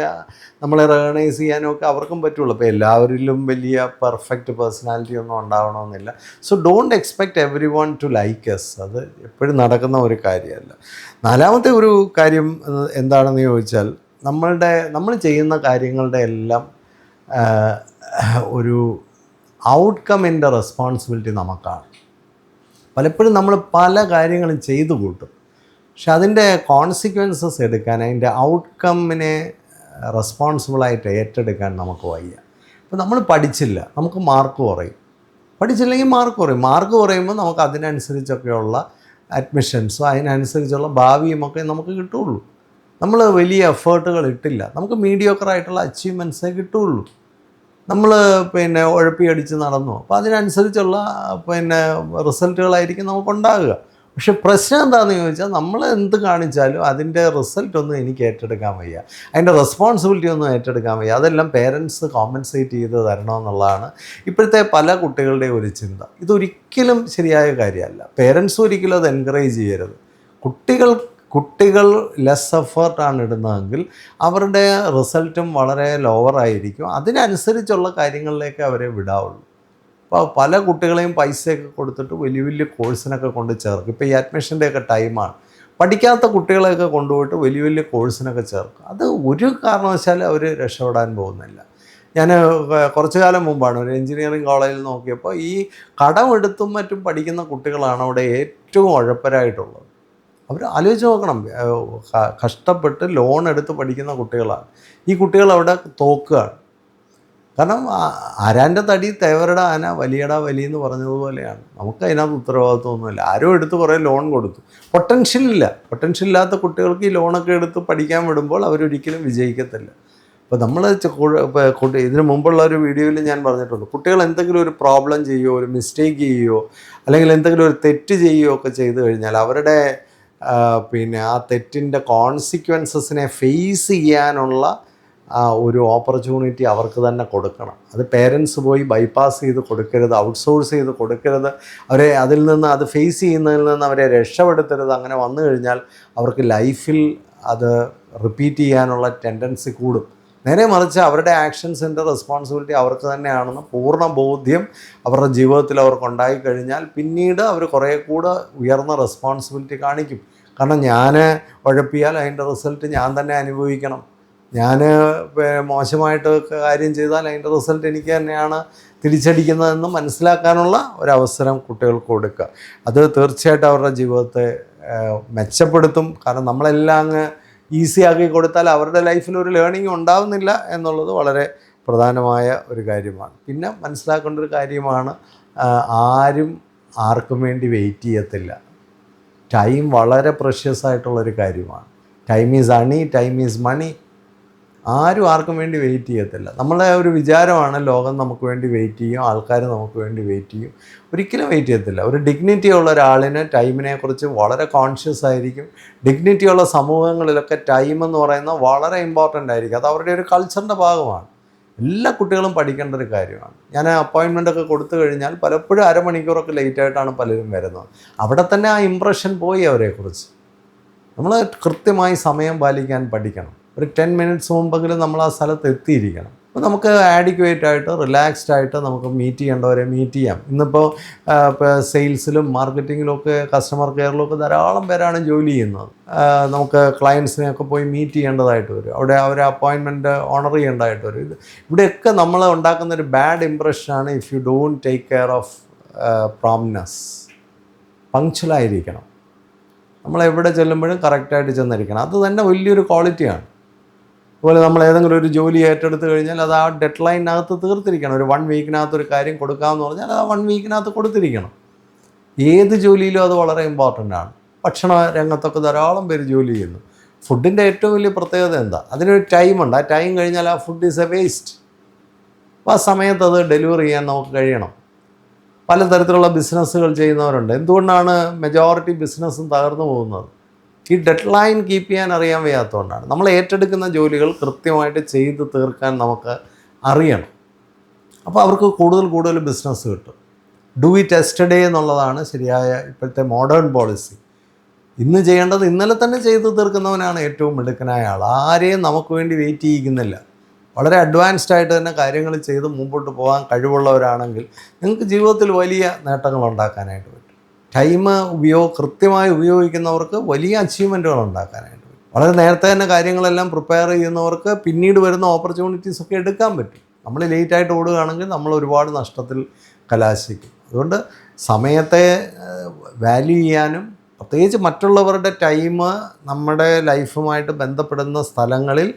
നമ്മളെ റെക്കഗ്നൈസ് ചെയ്യാനൊക്കെ അവർക്കും പറ്റുള്ളൂ. അപ്പോൾ എല്ലാവരിലും വലിയ പെർഫെക്റ്റ് പേഴ്സണാലിറ്റി ഒന്നും ഉണ്ടാവണമെന്നില്ല. So don't expect everyone to like us. അത് എപ്പോഴും നടക്കുന്ന ഒരു കാര്യമല്ല. നാലാമത്തെ ഒരു കാര്യം എന്താണെന്ന് ചോദിച്ചാൽ, നമ്മൾ ചെയ്യുന്ന കാര്യങ്ങളുടെ എല്ലാം ഒരു ഔട്ട്കമ്മിൻ്റെ റെസ്പോൺസിബിലിറ്റി നമുക്കാണ്. പലപ്പോഴും നമ്മൾ പല കാര്യങ്ങളും ചെയ്തു കൂട്ടും, പക്ഷെ അതിൻ്റെ കോൺസിക്വൻസസ് എടുക്കാൻ, അതിൻ്റെ ഔട്ട്കമ്മിനെ റെസ്പോൺസിബിളായിട്ട് ഏറ്റെടുക്കാൻ നമുക്ക് വയ്യ. ഇപ്പോൾ നമ്മൾ പഠിച്ചില്ല, നമുക്ക് മാർക്ക് കുറയും. പഠിച്ചില്ലെങ്കിൽ മാർക്ക് കുറയും. മാർക്ക് കുറയുമ്പോൾ നമുക്ക് അതിനനുസരിച്ചൊക്കെയുള്ള അഡ്മിഷൻസും അതിനനുസരിച്ചുള്ള ഭാവിയുമൊക്കെ നമുക്ക് കിട്ടുകയുള്ളൂ. നമ്മൾ വലിയ എഫേർട്ടുകൾ ഇട്ടില്ല, നമുക്ക് മീഡിയോക്കറായിട്ടുള്ള അച്ചീവ്മെൻറ്റ്സേ കിട്ടുകയുള്ളൂ. നമ്മൾ ഉഴപ്പി അടിച്ച് നടന്നു, അപ്പോൾ അതിനനുസരിച്ചുള്ള റിസൾട്ടുകളായിരിക്കും നമുക്കുണ്ടാകുക. പക്ഷെ പ്രശ്നം എന്താണെന്ന് ചോദിച്ചാൽ നമ്മൾ എന്ത് കാണിച്ചാലും അതിൻ്റെ റിസൾട്ടൊന്നും എനിക്ക് ഏറ്റെടുക്കാൻ വയ്യ, അതിൻ്റെ റെസ്പോൺസിബിലിറ്റി ഒന്നും ഏറ്റെടുക്കാൻ വയ്യ. അതെല്ലാം പേരൻസ് കോമ്പൻസേറ്റ് ചെയ്ത് തരണമെന്നുള്ളതാണ് ഇപ്പോഴത്തെ പല കുട്ടികളുടെയും ഒരു ചിന്ത. ഇതൊരിക്കലും ശരിയായ കാര്യമല്ല. പേരൻസും ഒരിക്കലും അത് എൻകറേജ് ചെയ്യരുത്. കുട്ടികൾ ലെസ് എഫേർട്ടാണ് ഇടുന്നതെങ്കിൽ അവരുടെ റിസൾട്ടും വളരെ ലോവറായിരിക്കും. അതിനനുസരിച്ചുള്ള കാര്യങ്ങളിലേക്ക് അവരെ വിടാവുള്ളൂ. അപ്പോൾ പല കുട്ടികളെയും പൈസയൊക്കെ കൊടുത്തിട്ട് വലിയ വലിയ കോഴ്സിനൊക്കെ കൊണ്ട് ചേർക്കും. ഇപ്പോൾ ഈ അഡ്മിഷൻ്റെയൊക്കെ ടൈമാണ്. പഠിക്കാത്ത കുട്ടികളെയൊക്കെ കൊണ്ടുപോയിട്ട് വലിയ വലിയ കോഴ്സിനൊക്കെ ചേർക്കും. അത് ഒരു കാരണവശാലും അവർ രക്ഷപ്പെടാൻ പോകുന്നില്ല. ഞാൻ കുറച്ചു കാലം മുമ്പാണ് ഒരു എഞ്ചിനീയറിംഗ് കോളേജിൽ നോക്കിയപ്പോൾ ഈ കടമെടുത്തും മറ്റും പഠിക്കുന്ന കുട്ടികളാണ് അവിടെ ഏറ്റവും ഉഴപ്പരായിട്ടുള്ളത്. അവർ ആലോചിച്ച് നോക്കണം, കഷ്ടപ്പെട്ട് ലോൺ എടുത്ത് പഠിക്കുന്ന കുട്ടികളാണ്. ഈ കുട്ടികൾ അവിടെ തോക്കുകയാണ്. കാരണം ആരാൻ്റെ തടി തേവരുടെ ആന വലിയടാ വലി എന്ന് പറഞ്ഞതുപോലെയാണ്. നമുക്ക് അതിനകത്ത് ഉത്തരവാദിത്വമൊന്നുമില്ല. ആരോ എടുത്ത് കുറേ ലോൺ കൊടുത്തു. പൊട്ടൻഷ്യൽ ഇല്ലാത്ത കുട്ടികൾക്ക് ഈ ലോണൊക്കെ എടുത്ത് പഠിക്കാൻ വിടുമ്പോൾ അവരൊരിക്കലും വിജയിക്കത്തില്ല. അപ്പോൾ നമ്മൾ ഇതിന് മുമ്പുള്ള ഒരു വീഡിയോയിൽ ഞാൻ പറഞ്ഞിട്ടുണ്ട്, കുട്ടികൾ എന്തെങ്കിലും ഒരു പ്രോബ്ലം ചെയ്യുകയോ ഒരു മിസ്റ്റേക്ക് ചെയ്യുകയോ അല്ലെങ്കിൽ എന്തെങ്കിലും ഒരു തെറ്റ് ചെയ്യുകയോ ഒക്കെ ചെയ്തു കഴിഞ്ഞാൽ അവരുടെ ആ തെറ്റിൻ്റെ കോൺസിക്വൻസസിനെ ഫേസ് ചെയ്യാനുള്ള ഒരു ഓപ്പർച്യൂണിറ്റി അവർക്ക് തന്നെ കൊടുക്കണം. അത് പേരൻസ് പോയി ബൈപ്പാസ് ചെയ്ത് കൊടുക്കരുത്, ഔട്ട്സോഴ്സ് ചെയ്ത് കൊടുക്കരുത്. അവരെ അതിൽ നിന്ന് അത് ഫേസ് ചെയ്യുന്നതിൽ നിന്ന് അവരെ രക്ഷപ്പെടുത്തരുത്. അങ്ങനെ വന്നു കഴിഞ്ഞാൽ അവർക്ക് ലൈഫിൽ അത് റിപ്പീറ്റ് ചെയ്യാനുള്ള ടെൻഡൻസി കൂടും. നേരെ മറിച്ച് അവരുടെ ആക്ഷൻസിൻ്റെ റെസ്പോൺസിബിലിറ്റി അവർക്ക് തന്നെയാണെന്ന് പൂർണ്ണ ബോധ്യം അവരുടെ ജീവിതത്തിൽ അവർക്കുണ്ടായി കഴിഞ്ഞാൽ പിന്നീട് അവർ കുറേ കൂടെ ഉയർന്ന റെസ്പോൺസിബിലിറ്റി കാണിക്കും. കാരണം ഞാൻ ഉഴപ്പിയാൽ അതിൻ്റെ റിസൾട്ട് ഞാൻ തന്നെ അനുഭവിക്കണം. ഞാൻ മോശമായിട്ട് കാര്യം ചെയ്താൽ അതിൻ്റെ റിസൾട്ട് എനിക്ക് തന്നെയാണ് തിരിച്ചടിക്കുന്നതെന്ന് മനസ്സിലാക്കാനുള്ള ഒരവസരം കുട്ടികൾക്ക് കൊടുക്കുക. അത് തീർച്ചയായിട്ടും അവരുടെ ജീവിതത്തെ മെച്ചപ്പെടുത്തും. കാരണം നമ്മളെല്ലാം അങ്ങ് ഈസി ആക്കി കൊടുത്താൽ അവരുടെ ലൈഫിൽ ഒരു ലേണിംഗ് ഉണ്ടാവുന്നില്ല എന്നുള്ളത് വളരെ പ്രധാനമായ ഒരു കാര്യമാണ്. പിന്നെ മനസ്സിലാക്കേണ്ട ഒരു കാര്യമാണ്, ആരും ആർക്കും വേണ്ടി വെയിറ്റ് ചെയ്യത്തില്ല. ടൈം വളരെ പ്രഷ്യസ് ആയിട്ടുള്ളൊരു കാര്യമാണ്. ടൈം ഈസ് അണി, ടൈം ഈസ് മണി. ആരും ആർക്കും വേണ്ടി വെയിറ്റ് ചെയ്യത്തില്ല. നമ്മളെ ഒരു വിചാരമാണ് ലോകം നമുക്ക് വേണ്ടി വെയിറ്റ് ചെയ്യും, ആൾക്കാർ നമുക്ക് വേണ്ടി വെയിറ്റ് ചെയ്യും. ഒരിക്കലും വെയിറ്റ് ചെയ്യത്തില്ല. ഒരു ഡിഗ്നിറ്റി ഉള്ള ഒരാളിന് ടൈമിനെക്കുറിച്ച് വളരെ കോൺഷ്യസ് ആയിരിക്കും. ഡിഗ്നിറ്റിയുള്ള സമൂഹങ്ങളിലൊക്കെ ടൈം എന്ന് പറയുന്നത് വളരെ ഇമ്പോർട്ടൻ്റ് ആയിരിക്കും. അത് അവരുടെ ഒരു കൾച്ചറിൻ്റെ ഭാഗമാണ്. എല്ലാ കുട്ടികളും പഠിക്കേണ്ട ഒരു കാര്യമാണ്. ഞാൻ അപ്പോയിൻമെൻ്റൊക്കെ കൊടുത്തു കഴിഞ്ഞാൽ പലപ്പോഴും അരമണിക്കൂറൊക്കെ ലേറ്റായിട്ടാണ് പലരും വരുന്നത്. അവിടെ തന്നെ ആ ഇമ്പ്രഷൻ പോയി അവരെക്കുറിച്ച്. നമ്മൾ കൃത്യമായി സമയം പാലിക്കാൻ പഠിക്കണം. ഒരു 10 മിനിറ്റ്സ് മുമ്പെങ്കിലും നമ്മൾ ആ സ്ഥലത്ത് എത്തിയിരിക്കണം. അപ്പോൾ നമുക്ക് ആഡിക്വേറ്റ് ആയിട്ട് റിലാക്സ്ഡ് ആയിട്ട് നമുക്ക് മീറ്റ് ചെയ്യേണ്ടവരെ മീറ്റ് ചെയ്യാം. ഇന്നിപ്പോൾ സെയിൽസിലും മാർക്കറ്റിങ്ങിലും ഒക്കെ കസ്റ്റമർ കെയറിലും ഒക്കെ ധാരാളം പേരാണ് ജോലി ചെയ്യുന്നത്. നമുക്ക് ക്ലയൻസിനെയൊക്കെ പോയി മീറ്റ് ചെയ്യേണ്ടതായിട്ട് വരും. അവിടെ അവരെ അപ്പോയിൻമെൻറ്റ് ഓണർ ചെയ്യേണ്ടതായിട്ട് വരും. ഇവിടെയൊക്കെ നമ്മൾ ഉണ്ടാക്കുന്നൊരു ബാഡ് ഇമ്പ്രഷനാണ് if you don't take care of promptness. പങ്ക്ച്വലായിരിക്കണം. നമ്മളെവിടെ ചെല്ലുമ്പോഴും കറക്റ്റായിട്ട് ചെന്നിരിക്കണം. അത് തന്നെ വലിയൊരു ക്വാളിറ്റിയാണ്. അതുപോലെ നമ്മൾ ഏതെങ്കിലും ഒരു ജോലി ഏറ്റെടുത്ത് കഴിഞ്ഞാൽ അത് ആ ഡെഡ് ലൈനകത്ത് തീർത്തിരിക്കണം. ഒരു 1 വീക്കിനകത്ത് ഒരു കാര്യം കൊടുക്കാമെന്ന് പറഞ്ഞാൽ അത് ആ 1 വീക്കിനകത്ത് കൊടുത്തിരിക്കണം. ഏത് ജോലിയിലും അത് വളരെ ഇമ്പോർട്ടൻ്റ് ആണ്. ഭക്ഷണ രംഗത്തൊക്കെ ധാരാളം പേര് ജോലി ചെയ്യുന്നു. ഫുഡിൻ്റെ ഏറ്റവും വലിയ പ്രത്യേകത എന്താ? അതിനൊരു ടൈമുണ്ട്. ആ ടൈം കഴിഞ്ഞാൽ ആ ഫുഡ് ഈസ് എ വേസ്റ്റ്. അപ്പോൾ ആ സമയത്ത് അത് ഡെലിവറി ചെയ്യാൻ നമുക്ക് കഴിയണം. പലതരത്തിലുള്ള ബിസിനസ്സുകൾ ചെയ്യുന്നവരുണ്ട്. എന്തുകൊണ്ടാണ് മെജോറിറ്റി ബിസിനസ്സും തകർന്നു പോകുന്നത്? ഈ ഡെഡ് ലൈൻ കീപ്പ് ചെയ്യാൻ അറിയാൻ വയ്യാത്തതുകൊണ്ടാണ്. നമ്മൾ ഏറ്റെടുക്കുന്ന ജോലികൾ കൃത്യമായിട്ട് ചെയ്ത് തീർക്കാൻ നമുക്ക് അറിയണം. അപ്പോൾ അവർക്ക് കൂടുതൽ ബിസിനസ് കിട്ടും. ഡു ഇറ്റ് യെസ്റ്റർഡേ എന്നുള്ളതാണ് ശരിയായ ഇപ്പോഴത്തെ മോഡേൺ പോളിസി. ഇന്ന് ചെയ്യേണ്ടത് ഇന്നലെ തന്നെ ചെയ്ത് തീർക്കുന്നവനാണ് ഏറ്റവും മിടുക്കനായ ആൾ. ആരെയും നമുക്ക് വേണ്ടി വെയിറ്റ് ചെയ്യിക്കുന്നില്ല. വളരെ അഡ്വാൻസ്ഡ് ആയിട്ട് തന്നെ കാര്യങ്ങൾ ചെയ്ത് മുമ്പോട്ട് പോകാൻ കഴിവുള്ളവരാണെങ്കിൽ നിങ്ങൾക്ക് ജീവിതത്തിൽ വലിയ നേട്ടങ്ങൾ ഉണ്ടാക്കാനായിട്ട് പറ്റും. ടൈം കൃത്യമായി ഉപയോഗിക്കുന്നവർക്ക് വലിയ അച്ചീവ്മെൻറ്റുകൾ ഉണ്ടാക്കാനായിട്ട് പറ്റും. വളരെ നേരത്തെ തന്നെ കാര്യങ്ങളെല്ലാം പ്രിപ്പയർ ചെയ്യുന്നവർക്ക് പിന്നീട് വരുന്ന ഓപ്പർച്യൂണിറ്റീസൊക്കെ എടുക്കാൻ പറ്റും. നമ്മൾ ലേറ്റായിട്ട് ഓടുകയാണെങ്കിൽ നമ്മൾ ഒരുപാട് നഷ്ടത്തിൽ കലാശിക്കും. അതുകൊണ്ട് സമയത്തെ വാല്യൂ ചെയ്യാനും പ്രത്യേകിച്ച് മറ്റുള്ളവരുടെ ടൈം നമ്മുടെ ലൈഫുമായിട്ട് ബന്ധപ്പെടുന്ന സ്ഥലങ്ങളിൽ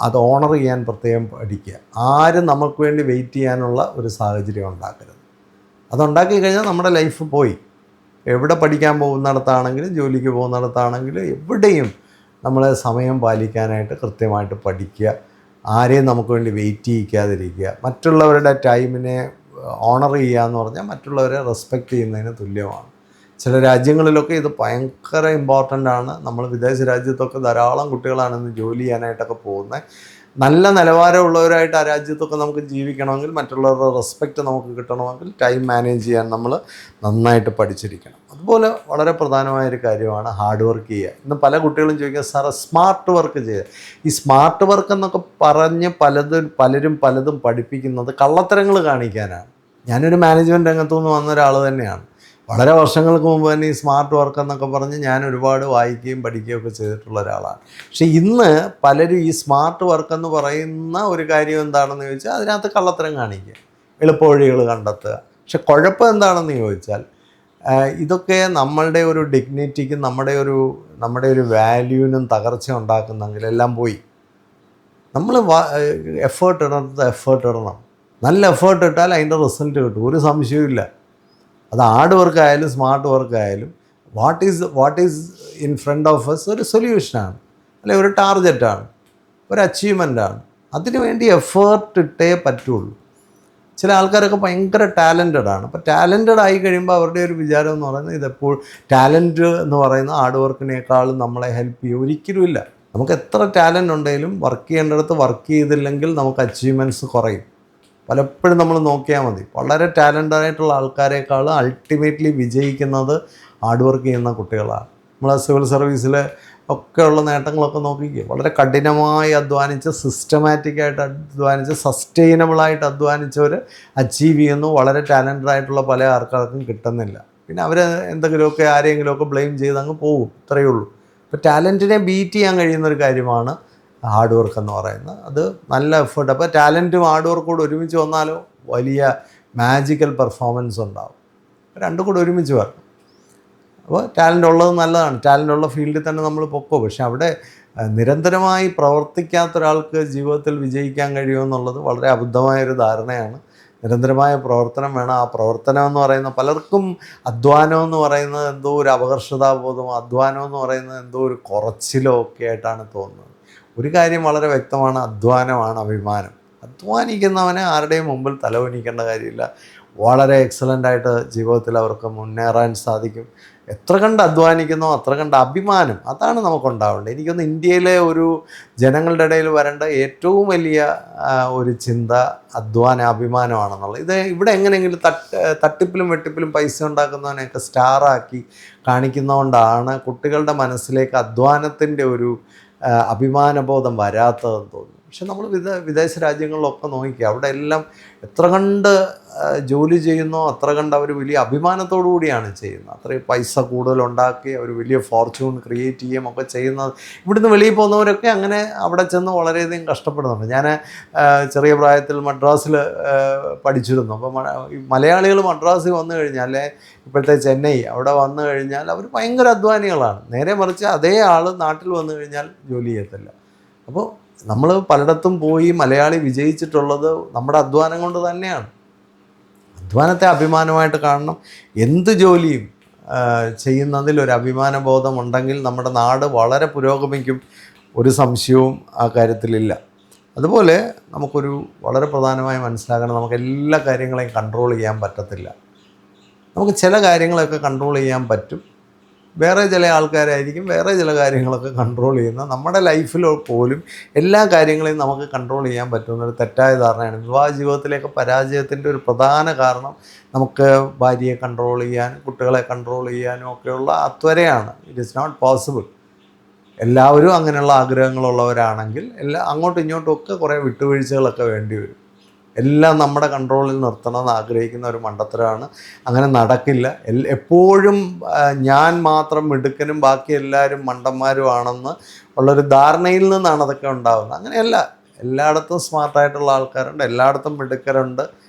അത് ഓണർ ചെയ്യാൻ പ്രത്യേകം പഠിക്കുക. ആരും നമുക്ക് വേണ്ടി വെയിറ്റ് ചെയ്യാനുള്ള ഒരു സാഹചര്യം ഉണ്ടാക്കരുത്. അതുണ്ടാക്കി കഴിഞ്ഞാൽ നമ്മുടെ ലൈഫ് പോയി. എവിടെ പഠിക്കാൻ പോകുന്നിടത്താണെങ്കിലും ജോലിക്ക് പോകുന്നിടത്താണെങ്കിലും എവിടെയും നമ്മൾ സമയം പാലിക്കാനായിട്ട് കൃത്യമായിട്ട് പഠിക്കുക. ആരെയും നമുക്ക് വേണ്ടി വെയിറ്റ് ചെയ്യിക്കാതിരിക്കുക. മറ്റുള്ളവരുടെ ടൈമിനെ ഓണർ ചെയ്യുക എന്ന് പറഞ്ഞാൽ മറ്റുള്ളവരെ റെസ്പെക്റ്റ് ചെയ്യുന്നതിന് തുല്യമാണ്. ചില രാജ്യങ്ങളിലൊക്കെ ഇത് ഭയങ്കര ഇമ്പോർട്ടൻ്റ് ആണ്. നമ്മൾ വിദേശ രാജ്യത്തൊക്കെ ധാരാളം കുട്ടികളാണ് ഇന്ന് ജോലി ചെയ്യാനായിട്ടൊക്കെ പോകുന്നത്. നല്ല നിലവാരമുള്ളവരായിട്ട് ആ രാജ്യത്തൊക്കെ നമുക്ക് ജീവിക്കണമെങ്കിൽ, മറ്റുള്ളവരുടെ റെസ്പെക്റ്റ് നമുക്ക് കിട്ടണമെങ്കിൽ ടൈം മാനേജ് ചെയ്യാൻ നമ്മൾ നന്നായിട്ട് പഠിച്ചിരിക്കണം. അതുപോലെ വളരെ പ്രധാനമായൊരു കാര്യമാണ് ഹാർഡ് വർക്ക് ചെയ്യുക. ഇന്ന് പല കുട്ടികളും ചോദിക്കുക, സാറേ സ്മാർട്ട് വർക്ക് ചെയ്യുക. ഈ സ്മാർട്ട് വർക്ക് എന്നൊക്കെ പറഞ്ഞ് പലരും പലതും പഠിപ്പിക്കുന്നത് കള്ളത്തരങ്ങൾ കാണിക്കാനാണ്. ഞാനൊരു മാനേജ്മെൻറ്റ് രംഗത്തുനിന്ന് വന്ന ഒരാൾ തന്നെയാണ്. വളരെ വർഷങ്ങൾക്ക് മുമ്പ് തന്നെ ഈ സ്മാർട്ട് വർക്ക് എന്നൊക്കെ പറഞ്ഞ് ഞാൻ ഒരുപാട് വായിക്കുകയും പഠിക്കുകയും ഒക്കെ ചെയ്തിട്ടുള്ള ഒരാളാണ്. പക്ഷേ ഇന്ന് പലരും ഈ സ്മാർട്ട് വർക്ക് എന്ന് പറയുന്ന ഒരു കാര്യം എന്താണെന്ന് ചോദിച്ചാൽ അതിനകത്ത് കള്ളത്തരം കാണിക്കുക, എളുപ്പവഴികൾ കണ്ടെത്തുക. പക്ഷെ കുഴപ്പം എന്താണെന്ന് ചോദിച്ചാൽ ഇതൊക്കെ നമ്മളുടെ ഒരു ഡിഗ്നിറ്റിക്കും നമ്മുടെ ഒരു വാല്യൂവിനും തകർച്ച ഉണ്ടാക്കുന്നെങ്കിൽ എല്ലാം പോയി. നമ്മൾ എഫേർട്ട് ഇടണം. നല്ല എഫേർട്ട് ഇട്ടാൽ അതിൻ്റെ റിസൾട്ട് കിട്ടും, ഒരു സംശയവും ഇല്ല. അത് ഹാർഡ് വർക്ക് ആയാലും സ്മാർട്ട് വർക്ക് ആയാലും what is in front of us ഒരു സൊല്യൂഷനാണ്, അല്ലെങ്കിൽ ഒരു ടാർഗറ്റാണ്, ഒരു അച്ചീവ്മെൻ്റാണ്. അതിനു വേണ്ടി എഫേർട്ട് ഇട്ടേ പറ്റുള്ളൂ. ചില ആൾക്കാരൊക്കെ ഭയങ്കര ടാലൻറ്റഡ് ആണ്. അപ്പോൾ ടാലൻറ്റഡ് ആയി കഴിയുമ്പോൾ അവരുടെ ഒരു വിചാരം എന്ന് പറയുന്നത് ഇതെപ്പോൾ ടാലൻറ്റ് എന്ന് പറയുന്ന ഹാർഡ് വർക്കിനേക്കാളും നമ്മളെ ഹെൽപ്പ് ചെയ്യും. ഒരിക്കലുമില്ല. നമുക്ക് എത്ര ടാലൻ്റ് ഉണ്ടെങ്കിലും വർക്ക് ചെയ്യേണ്ടിടത്ത് വർക്ക് ചെയ്തില്ലെങ്കിൽ നമുക്ക് അച്ചീവ്മെൻറ്റ്സ് കുറയും. പലപ്പോഴും നമ്മൾ നോക്കിയാൽ മതി, വളരെ ടാലൻ്റായിട്ടുള്ള ആൾക്കാരെക്കാൾ അൾട്ടിമേറ്റ്ലി വിജയിക്കുന്നത് ഹാർഡ് വർക്ക് ചെയ്യുന്ന കുട്ടികളാണ്. നമ്മൾ സിവിൽ സർവീസിൽ ഒക്കെയുള്ള നേട്ടങ്ങളൊക്കെ നോക്കിക്കുക, വളരെ കഠിനമായി അധ്വാനിച്ച് സിസ്റ്റമാറ്റിക്കായിട്ട് അധ്വാനിച്ച് സസ്റ്റൈനബിളായിട്ട് അധ്വാനിച്ചവർ അച്ചീവ് ചെയ്യുന്നു. വളരെ ടാലൻ്റഡ് ആയിട്ടുള്ള പല ആൾക്കാർക്കും കിട്ടുന്നില്ല. പിന്നെ അവർ എന്തെങ്കിലുമൊക്കെ ആരെങ്കിലുമൊക്കെ ബ്ലെയിം ചെയ്ത് അങ്ങ് പോകും, ഇത്രയേ ഉള്ളൂ. അപ്പോൾ ടാലൻറ്റിനെ ബീറ്റ് ചെയ്യാൻ കഴിയുന്നൊരു കാര്യമാണ് ഹാർഡ് വർക്ക് എന്ന് പറയുന്നത്. അത് നല്ല എഫേർട്ട്. അപ്പോൾ ടാലൻറ്റും ഹാർഡ് വർക്കും കൂടെ ഒരുമിച്ച് വന്നാലോ വലിയ മാജിക്കൽ പെർഫോമൻസ് ഉണ്ടാവും. രണ്ടും കൂടെ ഒരുമിച്ച് വരണം. അപ്പോൾ ടാലൻ്റ് ഉള്ളത് നല്ലതാണ്, ടാലൻ്റ് ഉള്ള ഫീൽഡിൽ തന്നെ നമ്മൾ പൊക്കോ. പക്ഷെ അവിടെ നിരന്തരമായി പ്രവർത്തിക്കാത്ത ഒരാൾക്ക് ജീവിതത്തിൽ വിജയിക്കാൻ കഴിയുമെന്നുള്ളത് വളരെ അബദ്ധമായൊരു ധാരണയാണ്. നിരന്തരമായ പ്രവർത്തനം വേണം. ആ പ്രവർത്തനം എന്ന് പറയുന്ന പലർക്കും അധ്വാനം എന്ന് പറയുന്നത് എന്തോ ഒരു അപകർഷതാബോധമോ അധ്വാനം എന്ന് പറയുന്നത് എന്തോ ഒരു കുറച്ചിലോ ഒക്കെ ആയിട്ടാണ് തോന്നുന്നത്. ഒരു കാര്യം വളരെ വ്യക്തമാണ്, അധ്വാനമാണ് അഭിമാനം. അധ്വാനിക്കുന്നവനെ ആരുടെയും മുമ്പിൽ തലകുനിക്കേണ്ട കാര്യമില്ല. വളരെ എക്സലൻ്റായിട്ട് ജീവിതത്തിൽ അവർക്ക് മുന്നേറാൻ സാധിക്കും. എത്ര കണ്ട് അധ്വാനിക്കുന്നോ അത്ര കണ്ട് അഭിമാനം, അതാണ് നമുക്കുണ്ടാവേണ്ടത്. എനിക്കൊന്ന് ഇന്ത്യയിലെ ഒരു ജനങ്ങളുടെ ഇടയിൽ വരേണ്ട ഏറ്റവും വലിയ ഒരു ചിന്ത അഭിമാനമാണെന്നുള്ളത്. ഇത് ഇവിടെ എങ്ങനെയെങ്കിലും തട്ടിപ്പിലും വെട്ടിപ്പിലും പൈസ ഉണ്ടാക്കുന്നവനെയൊക്കെ സ്റ്റാറാക്കി കാണിക്കുന്നതുകൊണ്ടാണ് കുട്ടികളുടെ മനസ്സിലേക്ക് അധ്വാനത്തിൻ്റെ ഒരു അഭിമാനബോധം വരാത്തതെന്ന് തോന്നുന്നു. പക്ഷെ നമ്മൾ വിദേശ രാജ്യങ്ങളിലൊക്കെ നോക്കിക്കുക, അവിടെ എല്ലാം എത്ര കണ്ട് ജോലി ചെയ്യുന്നോ അത്ര കണ്ട് അവർ വലിയ അഭിമാനത്തോടു കൂടിയാണ് ചെയ്യുന്നത്. അത്രയും പൈസ കൂടുതലുണ്ടാക്കി അവർ വലിയ ഫോർച്യൂൺ ക്രിയേറ്റ് ചെയ്യുകയും ഒക്കെ ചെയ്യുന്നത്. ഇവിടുന്ന് വെളിയിൽ പോകുന്നവരൊക്കെ അങ്ങനെ അവിടെ ചെന്ന് വളരെയധികം കഷ്ടപ്പെടുന്നുണ്ട്. ഞാൻ ചെറിയ പ്രായത്തിൽ മദ്രാസിൽ പഠിച്ചിരുന്നു. അപ്പോൾ മലയാളികൾ മദ്രാസിൽ വന്നു കഴിഞ്ഞാൽ, ഇപ്പോഴത്തെ ചെന്നൈ അവിടെ വന്നു കഴിഞ്ഞാൽ അവർ ഭയങ്കര അധ്വാനികളാണ്. നേരെ മറിച്ച് അതേ ആൾ നാട്ടിൽ വന്നു കഴിഞ്ഞാൽ ജോലി ചെയ്യത്തില്ല. അപ്പോൾ നമ്മൾ പലയിടത്തും പോയി മലയാളി വിജയിച്ചിട്ടുള്ളത് നമ്മുടെ അധ്വാനം കൊണ്ട് തന്നെയാണ്. അധ്വാനത്തെ അഭിമാനമായിട്ട് കാണണം. എന്ത് ജോലിയും ചെയ്യുന്നതിൽ ഒരു അഭിമാനബോധം ഉണ്ടെങ്കിൽ നമ്മുടെ നാട് വളരെ പുരോഗമിക്കും, ഒരു സംശയവും ആ കാര്യത്തിലില്ല. അതുപോലെ നമുക്കൊരു വളരെ പ്രധാനമായി മനസ്സിലാക്കണം, നമുക്ക് എല്ലാ കാര്യങ്ങളെയും കൺട്രോൾ ചെയ്യാൻ പറ്റത്തില്ല. നമുക്ക് ചില കാര്യങ്ങളൊക്കെ കൺട്രോൾ ചെയ്യാൻ പറ്റും. വേറെ ചില ആൾക്കാരായിരിക്കും വേറെ ചില കാര്യങ്ങളൊക്കെ കൺട്രോൾ ചെയ്യുന്ന. നമ്മുടെ ലൈഫിൽ പോലും എല്ലാ കാര്യങ്ങളെയും നമുക്ക് കൺട്രോൾ ചെയ്യാൻ പറ്റുന്നൊരു തെറ്റായ ധാരണയാണ്. വിവാഹ ജീവിതത്തിലേക്ക് പരാജയത്തിൻ്റെ ഒരു പ്രധാന കാരണം നമുക്ക് ഭാര്യയെ കൺട്രോൾ ചെയ്യാനും കുട്ടികളെ കൺട്രോൾ ചെയ്യാനും ഒക്കെയുള്ള അത്വരയാണ്. It is not possible. എല്ലാവരും അങ്ങനെയുള്ള ആഗ്രഹങ്ങളുള്ളവരാണെങ്കിൽ അങ്ങോട്ടും ഇങ്ങോട്ടും ഒക്കെ കുറേ വിട്ടുവീഴ്ചകളൊക്കെ വേണ്ടി വരും. എല്ലാം നമ്മുടെ കൺട്രോളിൽ നിർത്തണമെന്ന് ആഗ്രഹിക്കുന്ന ഒരു മണ്ടത്തരമാണ്. അങ്ങനെ നടക്കില്ല. എപ്പോഴും ഞാൻ മാത്രം മിടുക്കനും ബാക്കി എല്ലാവരും മണ്ടന്മാരുമാണെന്ന് ഉള്ളൊരു ധാരണയിൽ നിന്നാണ് അതൊക്കെ ഉണ്ടാകുന്നത്. അങ്ങനെയല്ല. എല്ലായിടത്തും സ്മാർട്ടായിട്ടുള്ള ആൾക്കാരുണ്ട്, എല്ലായിടത്തും മിടുക്കരുണ്ട്,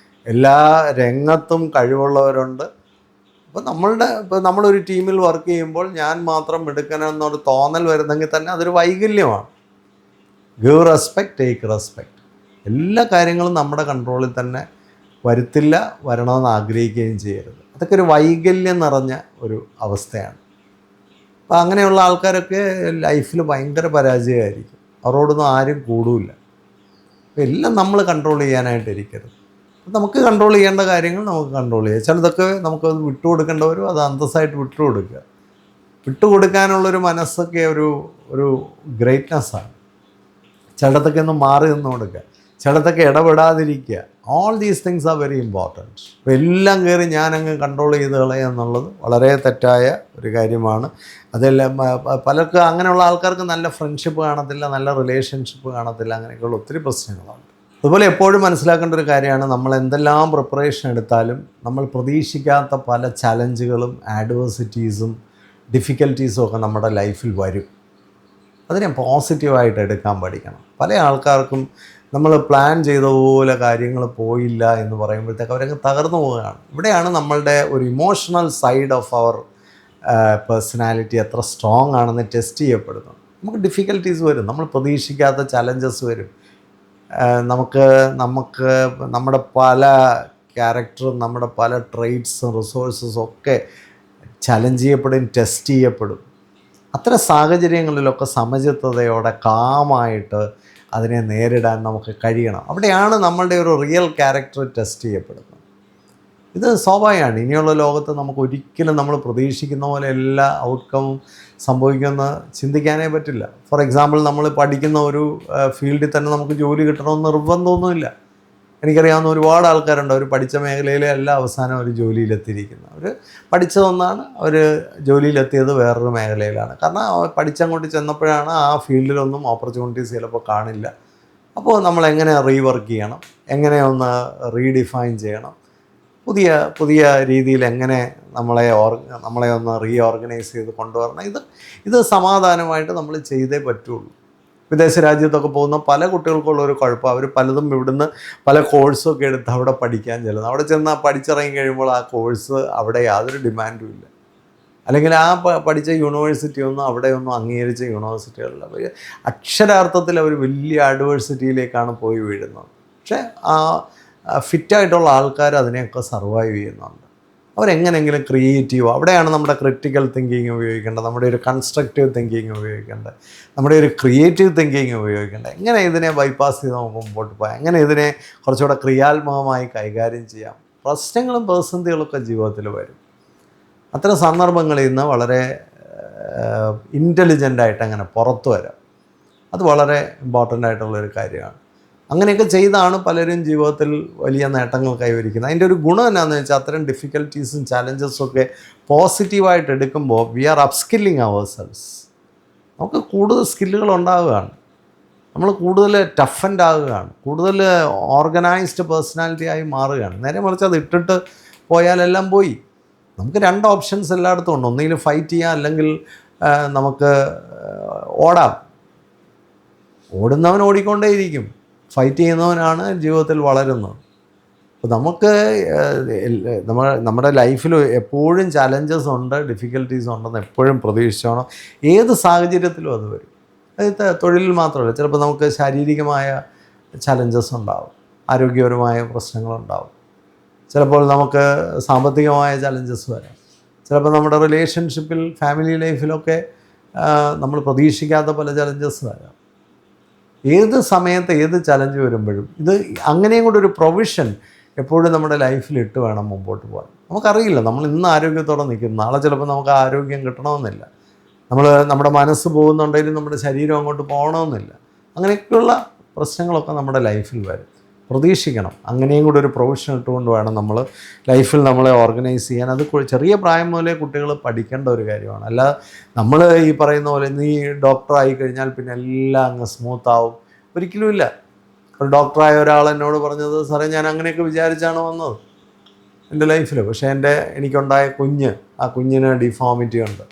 എല്ലാ രംഗത്തും കഴിവുള്ളവരുണ്ട്. അപ്പോൾ നമ്മളൊരു ടീമിൽ വർക്ക് ചെയ്യുമ്പോൾ ഞാൻ മാത്രം മിടുക്കനെന്നൊരു തോന്നൽ വരുന്നെങ്കിൽ തന്നെ അതൊരു വൈകല്യമാണ്. Give respect, take respect. എല്ലാ കാര്യങ്ങളും നമ്മുടെ കൺട്രോളിൽ തന്നെ വരണമെന്ന് ആഗ്രഹിക്കുകയും ചെയ്യരുത്. അതൊക്കെ ഒരു വൈകല്യം നിറഞ്ഞ ഒരു അവസ്ഥയാണ്. അപ്പോൾ അങ്ങനെയുള്ള ആൾക്കാരൊക്കെ ലൈഫിൽ ഭയങ്കര പരാജയമായിരിക്കും. അവരോടൊന്നും ആരും കൂടില്ല. അപ്പോൾ എല്ലാം നമ്മൾ കൺട്രോൾ ചെയ്യാനായിട്ടിരിക്കരുത്. നമുക്ക് കൺട്രോൾ ചെയ്യേണ്ട കാര്യങ്ങൾ നമുക്ക് കൺട്രോൾ ചെയ്യാം. ചിലതൊക്കെ നമുക്കത് വിട്ടുകൊടുക്കേണ്ട വരും, അത് അന്തസ്സായിട്ട് വിട്ടുകൊടുക്കുക. വിട്ടുകൊടുക്കാനുള്ളൊരു മനസ്സൊക്കെ ഒരു ഒരു ഗ്രേറ്റ്നെസ്സാണ്. ചിലതൊക്കെ ഒന്ന് മാറി നിന്ന് കൊടുക്കുക, ചിലതൊക്കെ ഇടപെടാതിരിക്കുക. All these things are very important. അപ്പോൾ എല്ലാം കയറി ഞാനങ്ങ് കൺട്രോൾ ചെയ്ത് കളയുക എന്നുള്ളത് വളരെ തെറ്റായ ഒരു കാര്യമാണ്. അതെല്ലാം പലർക്ക് അങ്ങനെയുള്ള ആൾക്കാർക്ക് നല്ല ഫ്രണ്ട്ഷിപ്പ് കാണത്തില്ല, നല്ല റിലേഷൻഷിപ്പ് കാണത്തില്ല, അങ്ങനെയൊക്കെയുള്ള ഒത്തിരി പ്രശ്നങ്ങളുണ്ട്. അതുപോലെ എപ്പോഴും മനസ്സിലാക്കേണ്ട ഒരു കാര്യമാണ്, നമ്മൾ എന്തെല്ലാം പ്രിപ്പറേഷൻ എടുത്താലും നമ്മൾ പ്രതീക്ഷിക്കാത്ത പല ചലഞ്ചുകളും ആഡ്വേഴ്സിറ്റീസും ഡിഫിക്കൽറ്റീസും ഒക്കെ നമ്മുടെ ലൈഫിൽ വരും. അതിനെ പോസിറ്റീവായിട്ട് എടുക്കാൻ പഠിക്കണം. പല ആൾക്കാർക്കും നമ്മൾ പ്ലാൻ ചെയ്ത പോലെ കാര്യങ്ങൾ പോയില്ല എന്ന് പറയുമ്പോഴത്തേക്ക് അവരൊക്കെ തകർന്നു പോവുകയാണ്. ഇവിടെയാണ് നമ്മളുടെ ഒരു emotional side of our personality എത്ര സ്ട്രോങ് ആണെന്ന് ടെസ്റ്റ് ചെയ്യപ്പെടുന്നു. നമുക്ക് ഡിഫിക്കൽറ്റീസ് വരും, നമ്മൾ പ്രതീക്ഷിക്കാത്ത ചലഞ്ചസ് വരും. നമുക്ക് നമ്മുടെ പല ക്യാരക്ടറും നമ്മുടെ പല ട്രെയ്റ്റ്സും റിസോഴ്സസും ഒക്കെ ചലഞ്ച് ചെയ്യപ്പെടും, ടെസ്റ്റ് ചെയ്യപ്പെടും. അത്തരം സാഹചര്യങ്ങളിലൊക്കെ സമചിത്തതയോടെ കാമായിട്ട് അതിനെ നേരിടാൻ നമുക്ക് കഴിയണം. അവിടെയാണ് നമ്മളുടെ ഒരു റിയൽ ക്യാരക്ടർ ടെസ്റ്റ് ചെയ്യപ്പെടുന്നത്. ഇത് സ്വാഭാവികമാണ്. ഇനിയുള്ള ലോകത്ത് നമുക്ക് ഒരിക്കലും നമ്മൾ പ്രതീക്ഷിക്കുന്ന പോലെ എല്ലാ ഔട്ട്കമും സംഭവിക്കുമെന്ന് ചിന്തിക്കാനേ പറ്റില്ല. ഫോർ എക്സാമ്പിൾ, നമ്മൾ പഠിക്കുന്ന ഒരു ഫീൽഡിൽ തന്നെ നമുക്ക് ജോലി കിട്ടണമെന്ന് നിർബന്ധമൊന്നുമില്ല. എനിക്കറിയാവുന്ന ഒരുപാട് ആൾക്കാരുണ്ട്, അവർ പഠിച്ച മേഖലയിലെ എല്ലാ അവസാനം അവർ ജോലിയിലെത്തിയിരിക്കുന്നത്. അവർ പഠിച്ചതൊന്നാണ്, അവർ ജോലിയിലെത്തിയത് വേറൊരു മേഖലയിലാണ്. കാരണം പഠിച്ചങ്ങോട്ട് ചെന്നപ്പോഴാണ് ആ ഫീൽഡിലൊന്നും ഓപ്പർച്യൂണിറ്റീസ് ചിലപ്പോൾ കാണില്ല. അപ്പോൾ നമ്മൾ എങ്ങനെ റീവർക്ക് ചെയ്യണം, എങ്ങനെ ഒന്ന് റീഡിഫൈൻ ചെയ്യണം, പുതിയ രീതിയിൽ എങ്ങനെ നമ്മളെ ഒന്ന് റീഓർഗനൈസ് ചെയ്ത് കൊണ്ടുവരണം. ഇത് സമാധാനമായിട്ട് നമ്മൾ ചെയ്തേ പറ്റുള്ളൂ. വിദേശ രാജ്യത്തൊക്കെ പോകുന്ന പല കുട്ടികൾക്കുള്ളൊരു കുഴപ്പം, അവർ പലതും ഇവിടുന്ന് പല കോഴ്സൊക്കെ എടുത്ത് അവിടെ പഠിക്കാൻ ചെല്ലുന്നത്. അവിടെ ചെന്ന് പഠിച്ചിറങ്ങി കഴിയുമ്പോൾ ആ കോഴ്സ് അവിടെ യാതൊരു ഡിമാൻഡും ഇല്ല, അല്ലെങ്കിൽ ആ പഠിച്ച യൂണിവേഴ്സിറ്റിയൊന്നും അവിടെയൊന്നും അംഗീകരിച്ച യൂണിവേഴ്സിറ്റികളിൽ അവർ അക്ഷരാർത്ഥത്തിൽ അവർ വലിയ അഡ്വേഴ്സിറ്റിയിലേക്കാണ് പോയി വീഴുന്നത്. പക്ഷേ ആ ഫിറ്റായിട്ടുള്ള ആൾക്കാർ അതിനെയൊക്കെ സർവൈവ് ചെയ്യുന്നുണ്ട്. അവരെങ്ങനെയെങ്കിലും ക്രിയേറ്റീവ്, അവിടെയാണ് നമ്മുടെ ക്രിറ്റിക്കൽ തിങ്കിങ് ഉപയോഗിക്കേണ്ടത്, നമ്മുടെ ഒരു കൺസ്ട്രക്റ്റീവ് തിങ്കിങ് ഉപയോഗിക്കേണ്ടത്, നമ്മുടെ ഒരു ക്രിയേറ്റീവ് തിങ്കിങ് ഉപയോഗിക്കേണ്ടത്. എങ്ങനെ ഇതിനെ ബൈപ്പാസ് ചെയ്ത് നമുക്ക് മുമ്പോട്ട് പോകാം, എങ്ങനെ ഇതിനെ കുറച്ചുകൂടെ ക്രിയാത്മകമായി കൈകാര്യം ചെയ്യാം. പ്രശ്നങ്ങളും പ്രതിസന്ധികളൊക്കെ ജീവിതത്തിൽ വരും. അത്തരം സന്ദർഭങ്ങളിൽ നിന്ന് വളരെ ഇൻ്റലിജൻ്റായിട്ട് അങ്ങനെ പുറത്തു വരാം. അത് വളരെ ഇമ്പോർട്ടൻ്റ് ആയിട്ടുള്ളൊരു കാര്യമാണ്. അങ്ങനെയൊക്കെ ചെയ്താണ് പലരും ജീവിതത്തിൽ വലിയ നേട്ടങ്ങൾ കൈവരിക്കുന്നത്. അതിൻ്റെ ഒരു ഗുണം എന്താണെന്ന് വെച്ചാൽ, അത്തരം ഡിഫിക്കൽറ്റീസും ചാലഞ്ചസും ഒക്കെ പോസിറ്റീവായിട്ട് എടുക്കുമ്പോൾ വി ആർ അപ്സ്കില്ലിങ് അവർ സെൽസ്. നമുക്ക് കൂടുതൽ സ്കില്ലുകൾ ഉണ്ടാവുകയാണ്, നമ്മൾ കൂടുതൽ ടഫൻഡ് ആകുകയാണ്, കൂടുതൽ ഓർഗനൈസ്ഡ് പേഴ്സണാലിറ്റി ആയി മാറുകയാണ്. നേരെ മറിച്ച് അത് ഇട്ടിട്ട് പോയാലെല്ലാം പോയി. നമുക്ക് രണ്ട് ഓപ്ഷൻസ് എല്ലായിടത്തും ഉണ്ട്. ഒന്നുകിൽ ഫൈറ്റ് ചെയ്യാം, അല്ലെങ്കിൽ നമുക്ക് ഓടാം. ഓടുന്നവൻ ഓടിക്കൊണ്ടേയിരിക്കും, ഫൈറ്റ് ചെയ്യുന്നവനാണ് ജീവിതത്തിൽ വളരുന്നത്. അപ്പോൾ നമുക്ക് നമ്മുടെ ലൈഫിൽ എപ്പോഴും ചലഞ്ചസ് ഉണ്ട്, ഡിഫിക്കൽറ്റീസ് ഉണ്ടെന്ന് എപ്പോഴും പ്രതീക്ഷിച്ചോണം. ഏത് സാഹചര്യത്തിലും അത് വരും. അത് തൊഴിലിൽ മാത്രമല്ല, ചിലപ്പോൾ നമുക്ക് ശാരീരികമായ ചലഞ്ചസ് ഉണ്ടാവും, ആരോഗ്യപരമായ പ്രശ്നങ്ങളുണ്ടാവും, ചിലപ്പോൾ നമുക്ക് സാമ്പത്തികമായ ചലഞ്ചസ് വരാം, ചിലപ്പോൾ നമ്മുടെ റിലേഷൻഷിപ്പിൽ ഫാമിലി ലൈഫിലൊക്കെ നമ്മൾ പ്രതീക്ഷിക്കാത്ത പല ചലഞ്ചസ് വരാം. ഏത് സമയത്ത് ഏത് ചലഞ്ച് വരുമ്പോഴും ഇത് അങ്ങനെയും കൂടെ ഒരു പ്രൊവിഷൻ എപ്പോഴും നമ്മുടെ ലൈഫിൽ ഇട്ട് വേണം മുമ്പോട്ട് പോകാൻ. നമുക്കറിയില്ല, നമ്മൾ ഇന്ന് ആരോഗ്യത്തോടെ നിൽക്കും, നാളെ ചിലപ്പോൾ നമുക്ക് ആരോഗ്യം കിട്ടണമെന്നില്ല, നമ്മുടെ മനസ്സ് പോകുന്നുണ്ടെങ്കിലും നമ്മുടെ ശരീരം അങ്ങോട്ട് പോകണമെന്നില്ല. അങ്ങനെയൊക്കെയുള്ള പ്രശ്നങ്ങളൊക്കെ നമ്മുടെ ലൈഫിൽ വരും. പ്രതീക്ഷിക്കണം, അങ്ങനെയും കൂടെ ഒരു പ്രൊവിഷൻ ഇട്ടുകൊണ്ട് വേണം നമ്മൾ ലൈഫിൽ നമ്മളെ ഓർഗനൈസ് ചെയ്യാൻ. അത് ചെറിയ പ്രായം മുതലേ കുട്ടികൾ പഠിക്കേണ്ട ഒരു കാര്യമാണ്. അല്ല നമ്മൾ ഈ പറയുന്ന പോലെ നീ ഡോക്ടറായി കഴിഞ്ഞാൽ പിന്നെ എല്ലാം അങ്ങ് സ്മൂത്താവും, ഒരിക്കലും ഇല്ല. ഒരു ഡോക്ടറായ ഒരാൾ എന്നോട് പറഞ്ഞത്, സാറേ ഞാൻ അങ്ങനെയൊക്കെ വിചാരിച്ചാണ് വന്നത് എൻ്റെ ലൈഫിൽ, പക്ഷേ എനിക്കുണ്ടായ ആ കുഞ്ഞിന് ഡിഫോമിറ്റി ഉണ്ട്.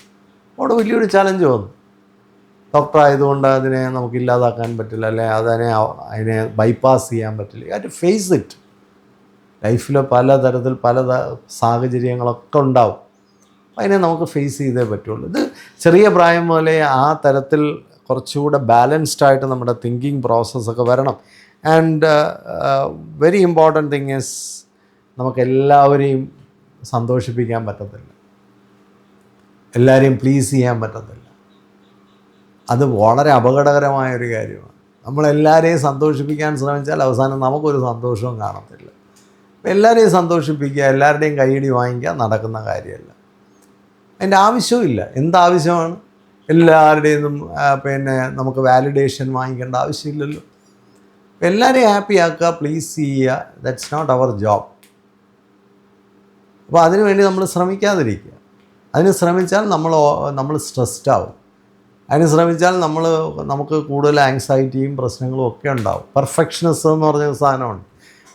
അവിടെ വലിയൊരു ചലഞ്ച് വന്നു. ഡോക്ടർ ആയതുകൊണ്ട് അതിനെ നമുക്ക് ഇല്ലാതാക്കാൻ പറ്റില്ല, അല്ലെ അതിനെ ബൈപ്പാസ് ചെയ്യാൻ പറ്റില്ല. You have to face it. ലൈഫിൽ പലതരത്തിൽ പല സാഹചര്യങ്ങളൊക്കെ ഉണ്ടാവും, അതിനെ നമുക്ക് ഫേസ് ചെയ്തേ പറ്റുള്ളൂ. ഇത് ചെറിയ പ്രായം മുതലേ ആ തരത്തിൽ കുറച്ചുകൂടെ ബാലൻസ്ഡ് ആയിട്ട് നമ്മുടെ തിങ്കിങ് പ്രോസസ്സൊക്കെ വരണം. And very important thing is, നമുക്കെല്ലാവരെയും സന്തോഷിപ്പിക്കാൻ പറ്റത്തില്ല, എല്ലാവരെയും പ്ലീസ് ചെയ്യാൻ പറ്റത്തില്ല. അത് വളരെ അപകടകരമായൊരു കാര്യമാണ്. നമ്മളെല്ലാവരെയും സന്തോഷിപ്പിക്കാൻ ശ്രമിച്ചാൽ അവസാനം നമുക്കൊരു സന്തോഷവും കാണത്തില്ല. എല്ലാവരെയും സന്തോഷിപ്പിക്കുക, എല്ലാവരുടെയും കൈയടി വാങ്ങിക്കുക നടക്കുന്ന കാര്യമല്ല. അതിൻ്റെ ആവശ്യവുമില്ല. എന്താവശ്യമാണ്? എല്ലാവരുടെയും പിന്നെ നമുക്ക് വാലിഡേഷൻ വാങ്ങിക്കേണ്ട ആവശ്യമില്ലല്ലോ. എല്ലാവരെയും ഹാപ്പി ആക്കുക, പ്ലീസ് ചെയ്യുക. That's not our job. അപ്പോൾ അതിനുവേണ്ടി നമ്മൾ ശ്രമിക്കാതിരിക്കുക. അതിന് ശ്രമിച്ചാൽ നമ്മൾ സ്ട്രെസ്ഡ് ആവും. അതിന് ശ്രമിച്ചാൽ നമുക്ക് കൂടുതൽ ആങ്സൈറ്റിയും പ്രശ്നങ്ങളും ഒക്കെ ഉണ്ടാവും. പെർഫെക്ഷനിസം എന്ന് പറഞ്ഞ സാധനമുണ്ട്.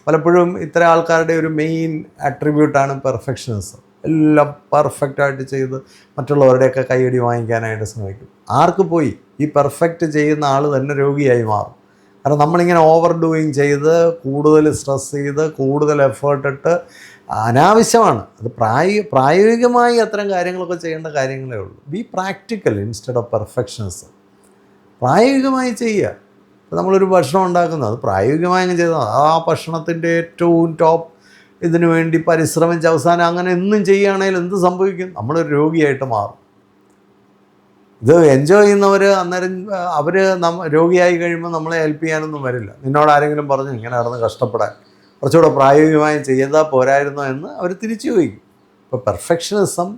പലപ്പോഴും ഇത്തരം ആൾക്കാരുടെ ഒരു മെയിൻ ആട്രിബ്യൂട്ടാണ് പെർഫെക്ഷനിസം. എല്ലാം പെർഫെക്റ്റായിട്ട് ചെയ്ത് മറ്റുള്ളവരുടെയൊക്കെ കൈയടി വാങ്ങിക്കാനായിട്ട് ശ്രമിക്കും. ആർക്ക് പോയി? ഈ പെർഫെക്റ്റ് ചെയ്യുന്ന ആൾ തന്നെ രോഗിയായി മാറും. കാരണം നമ്മളിങ്ങനെ ഓവർ ഡൂയിങ് ചെയ്ത് കൂടുതൽ സ്ട്രെസ് ചെയ്ത് കൂടുതൽ എഫേർട്ട് ഇട്ട് അനാവശ്യമാണ്. അത് പ്രായോഗികമായി അത്തരം കാര്യങ്ങളൊക്കെ ചെയ്യേണ്ട കാര്യങ്ങളേ ഉള്ളൂ. B practical instead of perfectionism. പ്രായോഗികമായി ചെയ്യുക. നമ്മളൊരു ഭക്ഷണം ഉണ്ടാക്കുന്നത് അത് പ്രായോഗികമായി അങ്ങ് ചെയ്താൽ ആ ഭക്ഷണത്തിൻ്റെ ഏറ്റവും ടോപ്പ് ഇതിനു വേണ്ടി പരിശ്രമിച്ച് അവസാനം അങ്ങനെ എന്നും ചെയ്യുകയാണെങ്കിൽ എന്ത് സംഭവിക്കും? നമ്മളൊരു രോഗിയായിട്ട് മാറും. ഇത് എൻജോയ് ചെയ്യുന്നവർ അന്നേരം അവർ രോഗിയായി കഴിയുമ്പോൾ നമ്മളെ ഹെൽപ്പ് ചെയ്യാനൊന്നും വരില്ല. നിന്നോട് ആരെങ്കിലും പറഞ്ഞു ഇങ്ങനെ നടന്ന് കഷ്ടപ്പെടാൻ കുറച്ചുകൂടെ പ്രായോഗികമായി ചെയ്താൽ പോരായിരുന്നോ എന്ന് അവർ തിരിച്ചു ചോദിക്കും. ഇപ്പോൾ പെർഫെക്ഷനിസം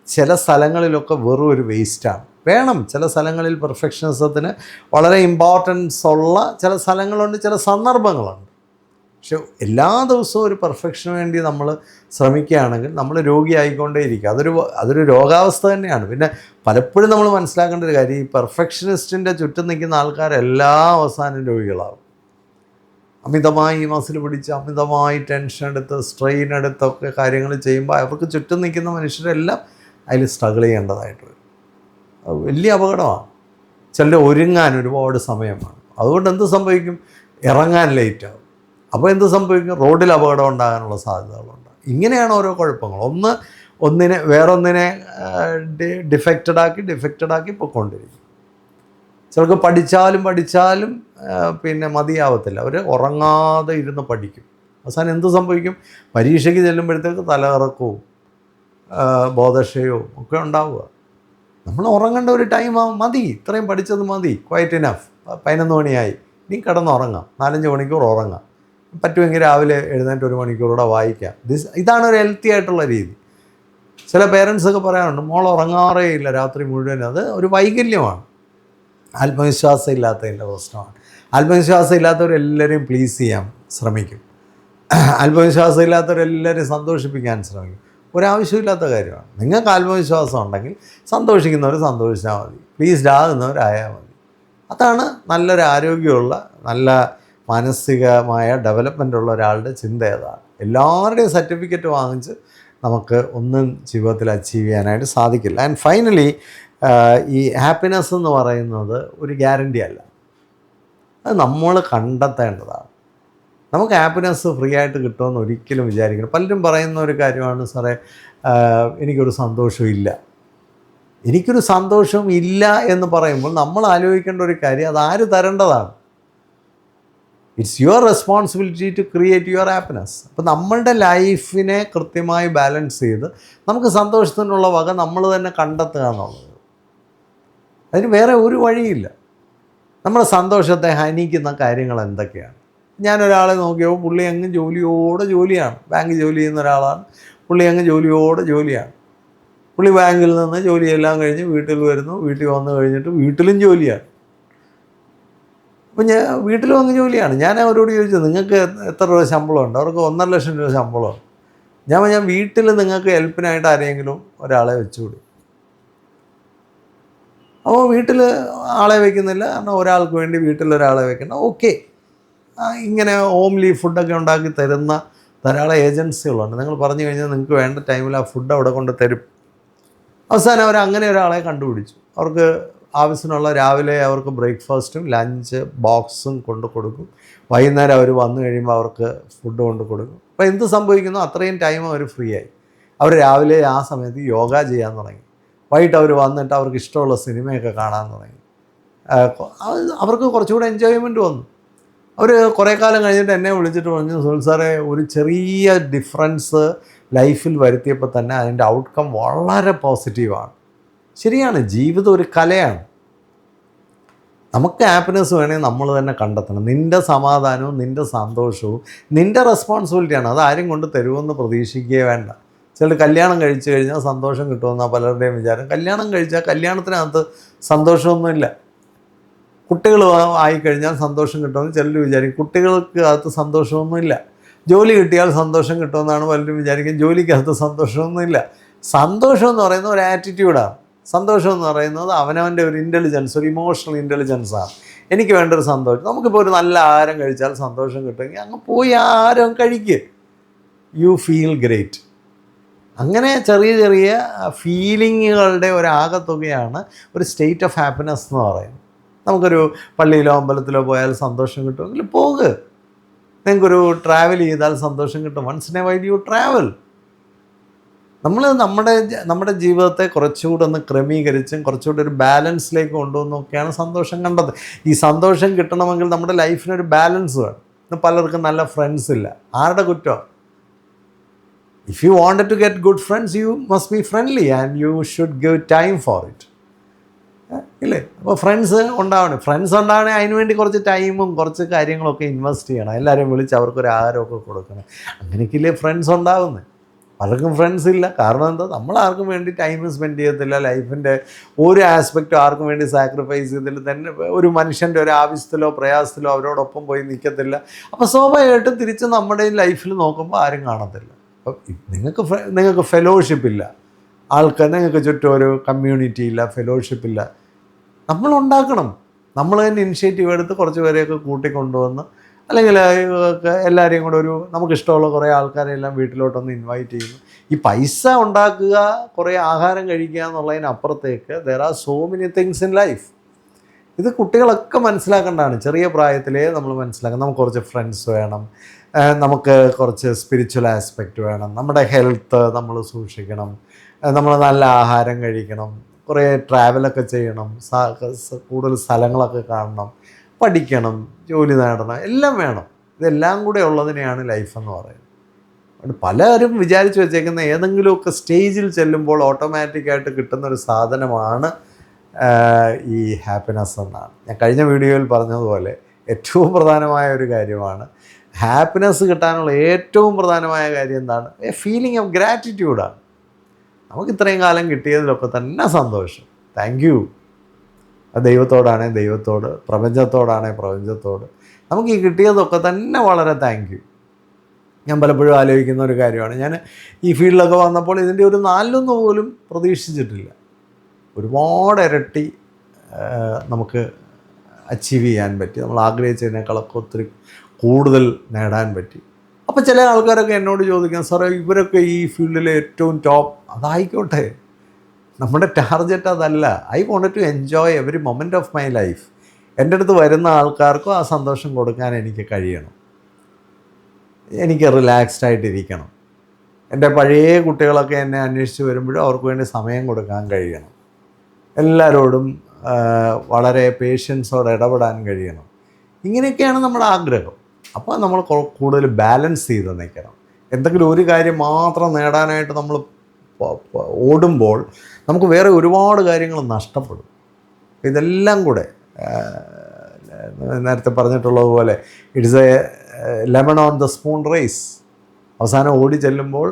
ചില സ്ഥലങ്ങളിലൊക്കെ വെറും ഒരു വേസ്റ്റാണ്. വേണം, ചില സ്ഥലങ്ങളിൽ പെർഫെക്ഷനിസത്തിന് വളരെ ഇമ്പോർട്ടൻസ് ഉള്ള ചില സ്ഥലങ്ങളുണ്ട്, ചില സന്ദർഭങ്ങളുണ്ട്. പക്ഷെ എല്ലാ ദിവസവും ഒരു പെർഫെക്ഷന് വേണ്ടി നമ്മൾ ശ്രമിക്കുകയാണെങ്കിൽ നമ്മൾ രോഗിയായിക്കൊണ്ടേയിരിക്കും. അതൊരു രോഗാവസ്ഥ തന്നെയാണ്. പിന്നെ പലപ്പോഴും നമ്മൾ മനസ്സിലാക്കേണ്ട ഒരു കാര്യം, ഈ പെർഫെക്ഷനിസ്റ്റിൻ്റെ ചുറ്റും നിൽക്കുന്ന ആൾക്കാരെല്ലാം അവസാനം രോഗികളാകും. അമിതമായി മസിൽ പിടിച്ച് അമിതമായി ടെൻഷൻ എടുത്ത് സ്ട്രെയിൻ എടുത്തൊക്കെ കാര്യങ്ങൾ ചെയ്യുമ്പോൾ അവർക്ക് ചുറ്റും നിൽക്കുന്ന മനുഷ്യരെല്ലാം അതിൽ സ്ട്രഗിൾ ചെയ്യേണ്ടതായിട്ട് വരും. വലിയ അപകടമാണ്. ചിലർ ഒരുങ്ങാൻ ഒരുപാട് സമയമാണ്. അതുകൊണ്ട് എന്ത് സംഭവിക്കും? ഇറങ്ങാൻ ലേറ്റാകും. അപ്പോൾ എന്ത് സംഭവിക്കും? റോഡിൽ അപകടം ഉണ്ടാകാനുള്ള സാധ്യതകളുണ്ട്. ഇങ്ങനെയാണ് ഓരോ കുഴപ്പങ്ങൾ. വേറൊന്നിനെ ഡിഫക്റ്റഡാക്കി പൊയ്ക്കൊണ്ടിരിക്കും. ചിലർക്ക് പഠിച്ചാലും പിന്നെ മതിയാവത്തില്ല. അവർ ഉറങ്ങാതെ ഇരുന്ന് പഠിക്കും. അവസാനം എന്ത് സംഭവിക്കും? പരീക്ഷയ്ക്ക് ചെല്ലുമ്പോഴത്തേക്ക് തലകറക്കവും ബോധക്ഷയവും ഒക്കെ ഉണ്ടാവുക. നമ്മൾ ഉറങ്ങേണ്ട ഒരു ടൈമാവും. മതി, ഇത്രയും പഠിച്ചത് മതി, ക്വൈറ്റ് ഇനഫ്. 11 മണിയായി, ഇനി കിടന്നുറങ്ങാം, 4-5 മണിക്കൂർ ഉറങ്ങാം. പറ്റുമെങ്കിൽ രാവിലെ എഴുന്നേറ്റ് 1 മണിക്കൂറൂടെ വായിക്കാം. ഇതാണ് ഒരു ഹെൽത്തി ആയിട്ടുള്ള രീതി. ചില പേരൻസൊക്കെ പറയാറുണ്ട്, മോൾ ഉറങ്ങാറേ ഇല്ല രാത്രി മുഴുവൻ. അത് ഒരു വൈകല്യമാണ്, ആത്മവിശ്വാസം ഇല്ലാത്തതിൻ്റെ പ്രശ്നമാണ്. ആത്മവിശ്വാസം ഇല്ലാത്തവരെല്ലാവരെയും പ്ലീസ് ചെയ്യാൻ ശ്രമിക്കും. ആത്മവിശ്വാസം ഇല്ലാത്തവരെല്ലാവരെയും സന്തോഷിപ്പിക്കാൻ ശ്രമിക്കും. ഒരാവശ്യമില്ലാത്ത കാര്യമാണ്. നിങ്ങൾക്ക് ആത്മവിശ്വാസം ഉണ്ടെങ്കിൽ സന്തോഷിക്കുന്നവർ സന്തോഷിച്ചാൽ മതി, പ്ലീസ്ഡ് ആകുന്നവരായാൽ മതി. അതാണ് നല്ലൊരു ആരോഗ്യമുള്ള, നല്ല മാനസികമായ ഡെവലപ്മെൻ്റ് ഉള്ള ഒരാളുടെ ചിന്ത. ഏതാണ്? എല്ലാവരുടെയും സർട്ടിഫിക്കറ്റ് വാങ്ങിച്ച് നമുക്ക് ഒന്നും ജീവിതത്തിൽ അച്ചീവ് ചെയ്യാനായിട്ട് സാധിക്കില്ല. ആൻഡ് ഫൈനലി ഈ ഹാപ്പിനെസ് എന്ന് പറയുന്നത് ഒരു ഗ്യാരണ്ടി അല്ല, അത് നമ്മൾ കണ്ടെത്തേണ്ടതാണ്. നമുക്ക് ഹാപ്പിനെസ് ഫ്രീ ആയിട്ട് കിട്ടുമെന്ന് ഒരിക്കലും വിചാരിക്കണം. പലരും പറയുന്ന ഒരു കാര്യമാണ്, സാറേ എനിക്കൊരു സന്തോഷവും ഇല്ല എന്ന് പറയുമ്പോൾ നമ്മൾ ആലോചിക്കേണ്ട ഒരു കാര്യം, അത് ആര് തരേണ്ടതാണ്? It's your responsibility to create your happiness. അപ്പോൾ നമ്മളുടെ ലൈഫിനെ കൃത്യമായി ബാലൻസ് ചെയ്ത് നമുക്ക് സന്തോഷത്തിനുള്ള വക നമ്മൾ തന്നെ കണ്ടെത്തുക എന്നുള്ളത്. അതിന് വേറെ ഒരു വഴിയില്ല. നമ്മുടെ സന്തോഷത്തെ ഹനിക്കുന്ന കാര്യങ്ങൾ എന്തൊക്കെയാണ്? ഞാനൊരാളെ നോക്കിയപ്പോൾ പുള്ളി അങ്ങ് ജോലിയാണ്, ബാങ്ക് ജോലി ചെയ്യുന്ന ഒരാളാണ്. പുള്ളി അങ്ങ് ജോലിയാണ്. പുള്ളി ബാങ്കിൽ നിന്ന് ജോലിയെല്ലാം കഴിഞ്ഞ് വീട്ടിൽ വരുന്നു. വീട്ടിൽ വന്നു കഴിഞ്ഞിട്ട് വീട്ടിലും ജോലിയാണ്. അപ്പോൾ വീട്ടിലും അങ്ങ് ജോലിയാണ്. ഞാൻ അവരോട് ചോദിച്ചു, നിങ്ങൾക്ക് എത്ര രൂപ ശമ്പളമുണ്ട്? അവർക്ക് 1.5 ലക്ഷം രൂപ ശമ്പളമാണ്. ഞാൻ വീട്ടിൽ നിങ്ങൾക്ക് ഹെൽപ്പിനായിട്ട് ആരെങ്കിലും ഒരാളെ വെച്ചുകൂടി? അപ്പോൾ വീട്ടിൽ ആളെ വയ്ക്കുന്നില്ല, കാരണം ഒരാൾക്ക് വേണ്ടി വീട്ടിലൊരാളെ വെക്കണം. ഓക്കെ, ഇങ്ങനെ ഹോംലി ഫുഡൊക്കെ ഉണ്ടാക്കി തരുന്ന ധാരാളം ഏജൻസികളുണ്ട്. നിങ്ങൾ പറഞ്ഞു കഴിഞ്ഞാൽ നിങ്ങൾക്ക് വേണ്ട ടൈമിൽ ആ ഫുഡ് അവിടെ കൊണ്ട് തരും. അവസാനം അവർ അങ്ങനെ ഒരാളെ കണ്ടുപിടിച്ചു. അവർക്ക് ആവശ്യത്തിനുള്ള രാവിലെ അവർക്ക് ബ്രേക്ക്ഫാസ്റ്റും ലഞ്ച് ബോക്സും കൊണ്ട് കൊടുക്കും. വൈകുന്നേരം അവർ വന്നു കഴിയുമ്പോൾ അവർക്ക് ഫുഡ് കൊണ്ട് കൊടുക്കും. അപ്പോൾ എന്ത് സംഭവിക്കുന്നു? അത്രയും ടൈം അവർ ഫ്രീ ആയി. അവർ രാവിലെ ആ സമയത്ത് യോഗ ചെയ്യാൻ തുടങ്ങി. വൈകിട്ട് അവർ വന്നിട്ട് അവർക്ക് ഇഷ്ടമുള്ള സിനിമയൊക്കെ കാണാൻ തുടങ്ങി. അവർക്ക് കുറച്ചുകൂടെ എൻജോയ്മെൻറ്റ് വന്നു. അവർ കുറേ കാലം കഴിഞ്ഞിട്ട് എന്നെ വിളിച്ചിട്ട് പറഞ്ഞു, സുനിൽ സാറേ, ഒരു ചെറിയ ഡിഫറൻസ് ലൈഫിൽ വരുത്തിയപ്പോൾ തന്നെ അതിൻ്റെ ഔട്ട്കം വളരെ പോസിറ്റീവാണ്. ശരിയാണ്, ജീവിതം ഒരു കലയാണ്. നമുക്ക് ഹാപ്പിനെസ് വേണമെങ്കിൽ നമ്മൾ തന്നെ കണ്ടെത്തണം. നിൻ്റെ സമാധാനവും നിൻ്റെ സന്തോഷവും നിൻ്റെ റെസ്പോൺസിബിലിറ്റിയാണ്. അത് ആരും കൊണ്ട് തരുമെന്ന് പ്രതീക്ഷിക്കുകയേ വേണ്ട. ചിലർ കല്യാണം കഴിച്ചു കഴിഞ്ഞാൽ സന്തോഷം കിട്ടുമെന്നാണ് പലരുടെയും വിചാരം. കല്യാണം കഴിച്ചാൽ കല്യാണത്തിനകത്ത് സന്തോഷമൊന്നുമില്ല. കുട്ടികൾ ആയിക്കഴിഞ്ഞാൽ സന്തോഷം കിട്ടുമെന്ന് ചിലർ വിചാരിക്കും. കുട്ടികൾക്ക് അകത്ത് സന്തോഷമൊന്നുമില്ല. ജോലി കിട്ടിയാൽ സന്തോഷം കിട്ടുമെന്നാണ് പലരും വിചാരിക്കും. ജോലിക്കകത്ത് സന്തോഷമൊന്നുമില്ല. സന്തോഷം എന്ന് പറയുന്നത് ഒരു ആറ്റിറ്റ്യൂഡാണ്. സന്തോഷം എന്ന് പറയുന്നത് അവനവൻ്റെ ഒരു ഇൻ്റലിജൻസ്, ഒരു ഇമോഷണൽ ഇൻ്റലിജൻസാണ്. എനിക്ക് വേണ്ട ഒരു സന്തോഷം. നമുക്കിപ്പോൾ ഒരു നല്ല ആഹാരം കഴിച്ചാൽ സന്തോഷം കിട്ടുമെങ്കിൽ അങ്ങ് പോയി ആഹാരം കഴിക്കുക. You feel great. അങ്ങനെ ചെറിയ ചെറിയ ഫീലിങ്ങുകളുടെ ഒരാകത്തുകയാണ് ഒരു സ്റ്റേറ്റ് ഓഫ് ഹാപ്പിനെസ് എന്ന് പറയുന്നത്. നമുക്കൊരു പള്ളിയിലോ അമ്പലത്തിലോ പോയാൽ സന്തോഷം കിട്ടുമെങ്കിൽ പോകുക. നിങ്ങൾക്കൊരു ട്രാവൽ ചെയ്താൽ സന്തോഷം കിട്ടും. Once in a while you travel. നമ്മൾ നമ്മുടെ ജീവിതത്തെ കുറച്ചുകൂടെ ഒന്ന് ക്രമീകരിച്ചും കുറച്ചുകൂടെ ഒരു ബാലൻസിലേക്ക് കൊണ്ടുവന്നൊക്കെയാണ് സന്തോഷം കണ്ടത്. ഈ സന്തോഷം കിട്ടണമെങ്കിൽ നമ്മുടെ ലൈഫിനൊരു ബാലൻസ് വേണം. ഇന്ന് പലർക്കും നല്ല ഫ്രണ്ട്സ് ഇല്ല. ആരുടെ കുറ്റം? If you wanted to get good friends you must be friendly and you should give time for it. ഇല്ലേ? അപ്പോൾ ഫ്രണ്ട്സ് ഉണ്ടാവണം. ഫ്രണ്ട്സ് ഉണ്ടാവണേ അതിന് വേണ്ടി കുറച്ച് ടൈമും കുറച്ച് കാര്യങ്ങളൊക്കെ ഇൻവെസ്റ്റ് ചെയ്യണം. എല്ലാവരെയും വിളിച്ച് അവർക്കൊരു ആഹാരമൊക്കെ കൊടുക്കണം. അങ്ങനെയൊക്കെയില്ലേ ഫ്രണ്ട്സ് ഉണ്ടാവുന്നത്. പലർക്കും ഫ്രണ്ട്സ് ഇല്ല. കാരണം എന്താ? നമ്മൾ ആർക്കും വേണ്ടി ടൈം സ്പെൻഡ് ചെയ്യത്തില്ല. ലൈഫിൻ്റെ ഒരു ആസ്പെക്റ്റും ആർക്കും വേണ്ടി സാക്രിഫൈസ് ചെയ്തില്ല. തന്നെ ഒരു മനുഷ്യൻ്റെ ഒരു ആവശ്യത്തിലോ പ്രയാസത്തിലോ അവരോടൊപ്പം പോയി നിൽക്കത്തില്ല. അപ്പോൾ സ്വാഭാവികമായിട്ടും തിരിച്ച് നമ്മുടെ ലൈഫിൽ നോക്കുമ്പോൾ ആരും കാണത്തില്ല. അപ്പം നിങ്ങൾക്ക് ഫെലോഷിപ്പ് ഇല്ല. ആൾക്കാർ നിങ്ങൾക്ക് ചുറ്റും ഒരു കമ്മ്യൂണിറ്റി ഇല്ല, ഫെലോഷിപ്പ് ഇല്ല. നമ്മളുണ്ടാക്കണം. നമ്മൾ തന്നെ ഇനിഷ്യേറ്റീവ് എടുത്ത് കുറച്ച് പേരെയൊക്കെ കൂട്ടിക്കൊണ്ടുവന്ന്, അല്ലെങ്കിൽ എല്ലാവരെയും കൂടെ ഒരു നമുക്കിഷ്ടമുള്ള കുറേ ആൾക്കാരെല്ലാം വീട്ടിലോട്ടൊന്ന് ഇൻവൈറ്റ് ചെയ്യുന്നു. ഈ പൈസ ഉണ്ടാക്കുക, കുറേ ആഹാരം കഴിക്കുക എന്നുള്ളതിനപ്പുറത്തേക്ക് there are so many things in life. ഇത് കുട്ടികളൊക്കെ മനസ്സിലാക്കേണ്ടതാണ്. ചെറിയ പ്രായത്തിലേ നമ്മൾ മനസ്സിലാക്കണം. നമുക്ക് കുറച്ച് ഫ്രണ്ട്സ് വേണം, നമുക്ക് കുറച്ച് സ്പിരിച്വൽ ആസ്പെക്റ്റ് വേണം, നമ്മുടെ ഹെൽത്ത് നമ്മൾ സൂക്ഷിക്കണം, നമ്മൾ നല്ല ആഹാരം കഴിക്കണം, കുറേ ട്രാവലൊക്കെ ചെയ്യണം, കൂടുതൽ സ്ഥലങ്ങളൊക്കെ കാണണം, പഠിക്കണം, ജോലി നേടണം, എല്ലാം വേണം. ഇതെല്ലാം കൂടെ ഉള്ളതിനെയാണ് ലൈഫെന്ന് പറയുന്നത്. അതുകൊണ്ട് പലരും വിചാരിച്ച് വെച്ചേക്കുന്ന ഏതെങ്കിലുമൊക്കെ സ്റ്റേജിൽ ചെല്ലുമ്പോൾ ഓട്ടോമാറ്റിക്കായിട്ട് കിട്ടുന്നൊരു സാധനമാണ് ഈ ഹാപ്പിനെസ് എന്നാണ്. ഞാൻ കഴിഞ്ഞ വീഡിയോയിൽ പറഞ്ഞതുപോലെ ഏറ്റവും പ്രധാനമായ ഒരു കാര്യമാണ് ഹാപ്പിനെസ് കിട്ടാനുള്ള ഏറ്റവും പ്രധാനമായ കാര്യം എന്താണ്? എ ഫീലിംഗ് ഓഫ് ഗ്രാറ്റിറ്റ്യൂഡാണ്. നമുക്ക് ഇത്രയും കാലം കിട്ടിയതിലൊക്കെ തന്നെ സന്തോഷം. Thank you. ദൈവത്തോടാണേ ദൈവത്തോട്, പ്രപഞ്ചത്തോടാണേ പ്രപഞ്ചത്തോട്. നമുക്ക് ഈ കിട്ടിയതൊക്കെ തന്നെ വളരെ താങ്ക് യു. ഞാൻ പലപ്പോഴും ആലോചിക്കുന്ന ഒരു കാര്യമാണ്, ഞാൻ ഈ ഫീൽഡിലൊക്കെ വന്നപ്പോൾ ഇതിൻ്റെ ഒരു 4 പോലും പ്രതീക്ഷിച്ചിട്ടില്ല. ഒരുപാട് ഇരട്ടി നമുക്ക് അച്ചീവ് ചെയ്യാൻ പറ്റി. നമ്മൾ ആഗ്രഹിച്ചതിനേക്കാളൊക്കെ ഒത്തിരി കൂടുതൽ നേടാൻ പറ്റി. അപ്പോൾ ചില ആൾക്കാരൊക്കെ എന്നോട് ചോദിക്കാം, സാറേ ഇവരൊക്കെ ഈ ഫീൽഡിലെ ഏറ്റവും ടോപ്പ്. അതായിക്കോട്ടെ, നമ്മുടെ ടാർഗറ്റ് അതല്ല. I want to enjoy every moment of my life. എൻ്റെ അടുത്ത് വരുന്ന ആൾക്കാർക്കും ആ സന്തോഷം കൊടുക്കാൻ എനിക്ക് കഴിയണം. എനിക്ക് റിലാക്സ്ഡ് ആയിട്ടിരിക്കണം. എൻ്റെ പഴയ കുട്ടികളൊക്കെ എന്നെ അന്വേഷിച്ച് വരുമ്പോഴും അവർക്ക് വേണ്ടി സമയം കൊടുക്കാൻ കഴിയണം. എല്ലാവരോടും വളരെ പേഷ്യൻസോടെ ഇടപെടാൻ കഴിയണം. ഇങ്ങനെയൊക്കെയാണ് നമ്മുടെ ആഗ്രഹം. അപ്പോൾ നമ്മൾ കൂടുതൽ ബാലൻസ് ചെയ്ത് നിൽക്കണം. എന്തെങ്കിലും ഒരു കാര്യം മാത്രം നേടാനായിട്ട് നമ്മൾ ഓടുമ്പോൾ നമുക്ക് വേറെ ഒരുപാട് കാര്യങ്ങൾ നഷ്ടപ്പെടും. ഇതെല്ലാം കൂടെ നേരത്തെ പറഞ്ഞിട്ടുള്ളതുപോലെ it's a lemon on the spoon race. അവസാനം ഓടി ചെല്ലുമ്പോൾ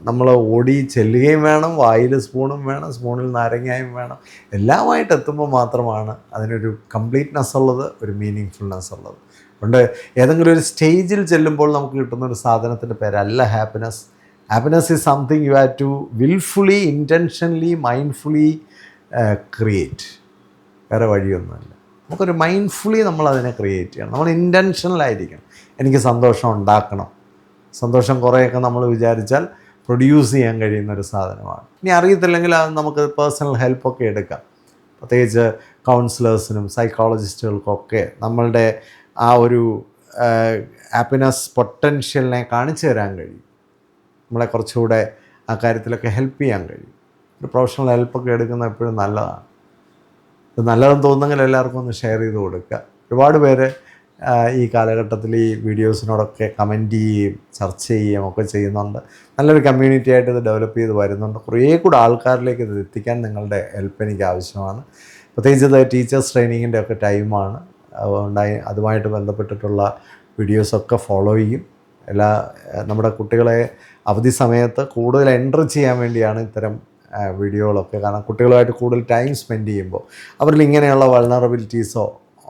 നമ്മൾ ഓടി ചെല്ലുകയും വേണം, വായിൽ സ്പൂണും വേണം, സ്പൂണിൽ നാരങ്ങയും വേണം. എല്ലാമായിട്ട് എത്തുമ്പോൾ മാത്രമാണ് അതിനൊരു കംപ്ലീറ്റ്നെസ് ഉള്ളത്, ഒരു മീനിങ് ഫുൾനെസ് ഉള്ളത്. അതുകൊണ്ട് ഏതെങ്കിലും ഒരു സ്റ്റേജിൽ ചെല്ലുമ്പോൾ നമുക്ക് കിട്ടുന്ന ഒരു സാധനത്തിൻ്റെ പേരല്ല happiness. Happiness is something you have to wilfully, intentionally, mindfully create. വേറെ വഴിയൊന്നുമല്ല. നമുക്കൊരു മൈൻഡ്ഫുള്ളി നമ്മളതിനെ ക്രിയേറ്റ് ചെയ്യണം. നമ്മൾ ഇൻറ്റൻഷനലായിരിക്കണം. എനിക്ക് സന്തോഷം ഉണ്ടാക്കണം. സന്തോഷം കുറേയൊക്കെ നമ്മൾ വിചാരിച്ചാൽ പ്രൊഡ്യൂസ് ചെയ്യാൻ കഴിയുന്നൊരു സാധനമാണ്. ഇനി അറിയത്തില്ലെങ്കിൽ അത് നമുക്ക് പേഴ്സണൽ ഹെൽപ്പൊക്കെ എടുക്കാം. പ്രത്യേകിച്ച് കൗൺസിലേഴ്സിനും സൈക്കോളജിസ്റ്റുകൾക്കൊക്കെ നമ്മളുടെ ആ ഒരു ഹാപ്പിനെസ് പൊട്ടൻഷ്യലിനെ കാണിച്ചു തരാൻ കഴിയും. നമ്മളെ കുറച്ചുകൂടെ ആ കാര്യത്തിലൊക്കെ ഹെൽപ്പ് ചെയ്യാൻ കഴിയും. ഒരു പ്രൊഫഷണൽ ഹെൽപ്പൊക്കെ എടുക്കുന്നത് എപ്പോഴും നല്ലതാണ്. ഇത് നല്ലതെന്ന് തോന്നുന്നെങ്കിൽ എല്ലാവർക്കും ഒന്ന് ഷെയർ ചെയ്ത് കൊടുക്കുക. ഒരുപാട് പേര് ഈ കാലഘട്ടത്തിൽ ഈ വീഡിയോസിനോടൊക്കെ കമൻറ്റ് ചെയ്യുകയും ചർച്ച ചെയ്യുകയും ഒക്കെ ചെയ്യുന്നുണ്ട്. നല്ലൊരു കമ്മ്യൂണിറ്റി ആയിട്ട് ഇത് ഡെവലപ്പ് ചെയ്ത് വരുന്നുണ്ട്. കുറേ കൂടെ ആൾക്കാരിലേക്ക് ഇത് എത്തിക്കാൻ നിങ്ങളുടെ ഹെൽപ്പ് എനിക്ക് ആവശ്യമാണ്. പ്രത്യേകിച്ച് ഇത് ടീച്ചേഴ്സ് ട്രെയിനിങ്ങിൻ്റെ ഒക്കെ ടൈമാണ്. അതുകൊണ്ട് അതുമായിട്ട് ബന്ധപ്പെട്ടിട്ടുള്ള വീഡിയോസൊക്കെ ഫോളോ ചെയ്യും. നമ്മുടെ കുട്ടികളെ അവധി സമയത്ത് കൂടുതൽ എൻട്രി ചെയ്യാൻ വേണ്ടിയാണ് ഇത്തരം വീഡിയോകളൊക്കെ. കാരണം കുട്ടികളുമായിട്ട് കൂടുതൽ ടൈം സ്പെൻഡ് ചെയ്യുമ്പോൾ അവരിൽ ഇങ്ങനെയുള്ള വൾനറബിലിറ്റീസോ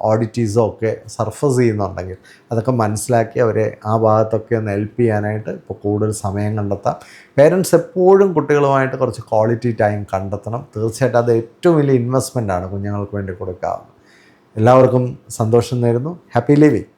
ഓഡിറ്റീസോ ഒക്കെ സർഫസ് ചെയ്യുന്നുണ്ടെങ്കിൽ അതൊക്കെ മനസ്സിലാക്കി അവരെ ആ ഭാഗത്തൊക്കെ ഒന്ന് ഹെൽപ്പ് ചെയ്യാനായിട്ട് ഇപ്പോൾ കൂടുതൽ സമയം കണ്ടെത്താം. പേരൻസ് എപ്പോഴും കുട്ടികളുമായിട്ട് കുറച്ച് ക്വാളിറ്റി ടൈം കണ്ടെത്തണം. തീർച്ചയായിട്ടും അത് ഏറ്റവും വലിയ ഇൻവെസ്റ്റ്മെൻറ്റാണ് കുഞ്ഞുങ്ങൾക്ക് വേണ്ടി കൊടുക്കാവുന്നത്. എല്ലാവർക്കും സന്തോഷം നേരുന്നു. Happy living.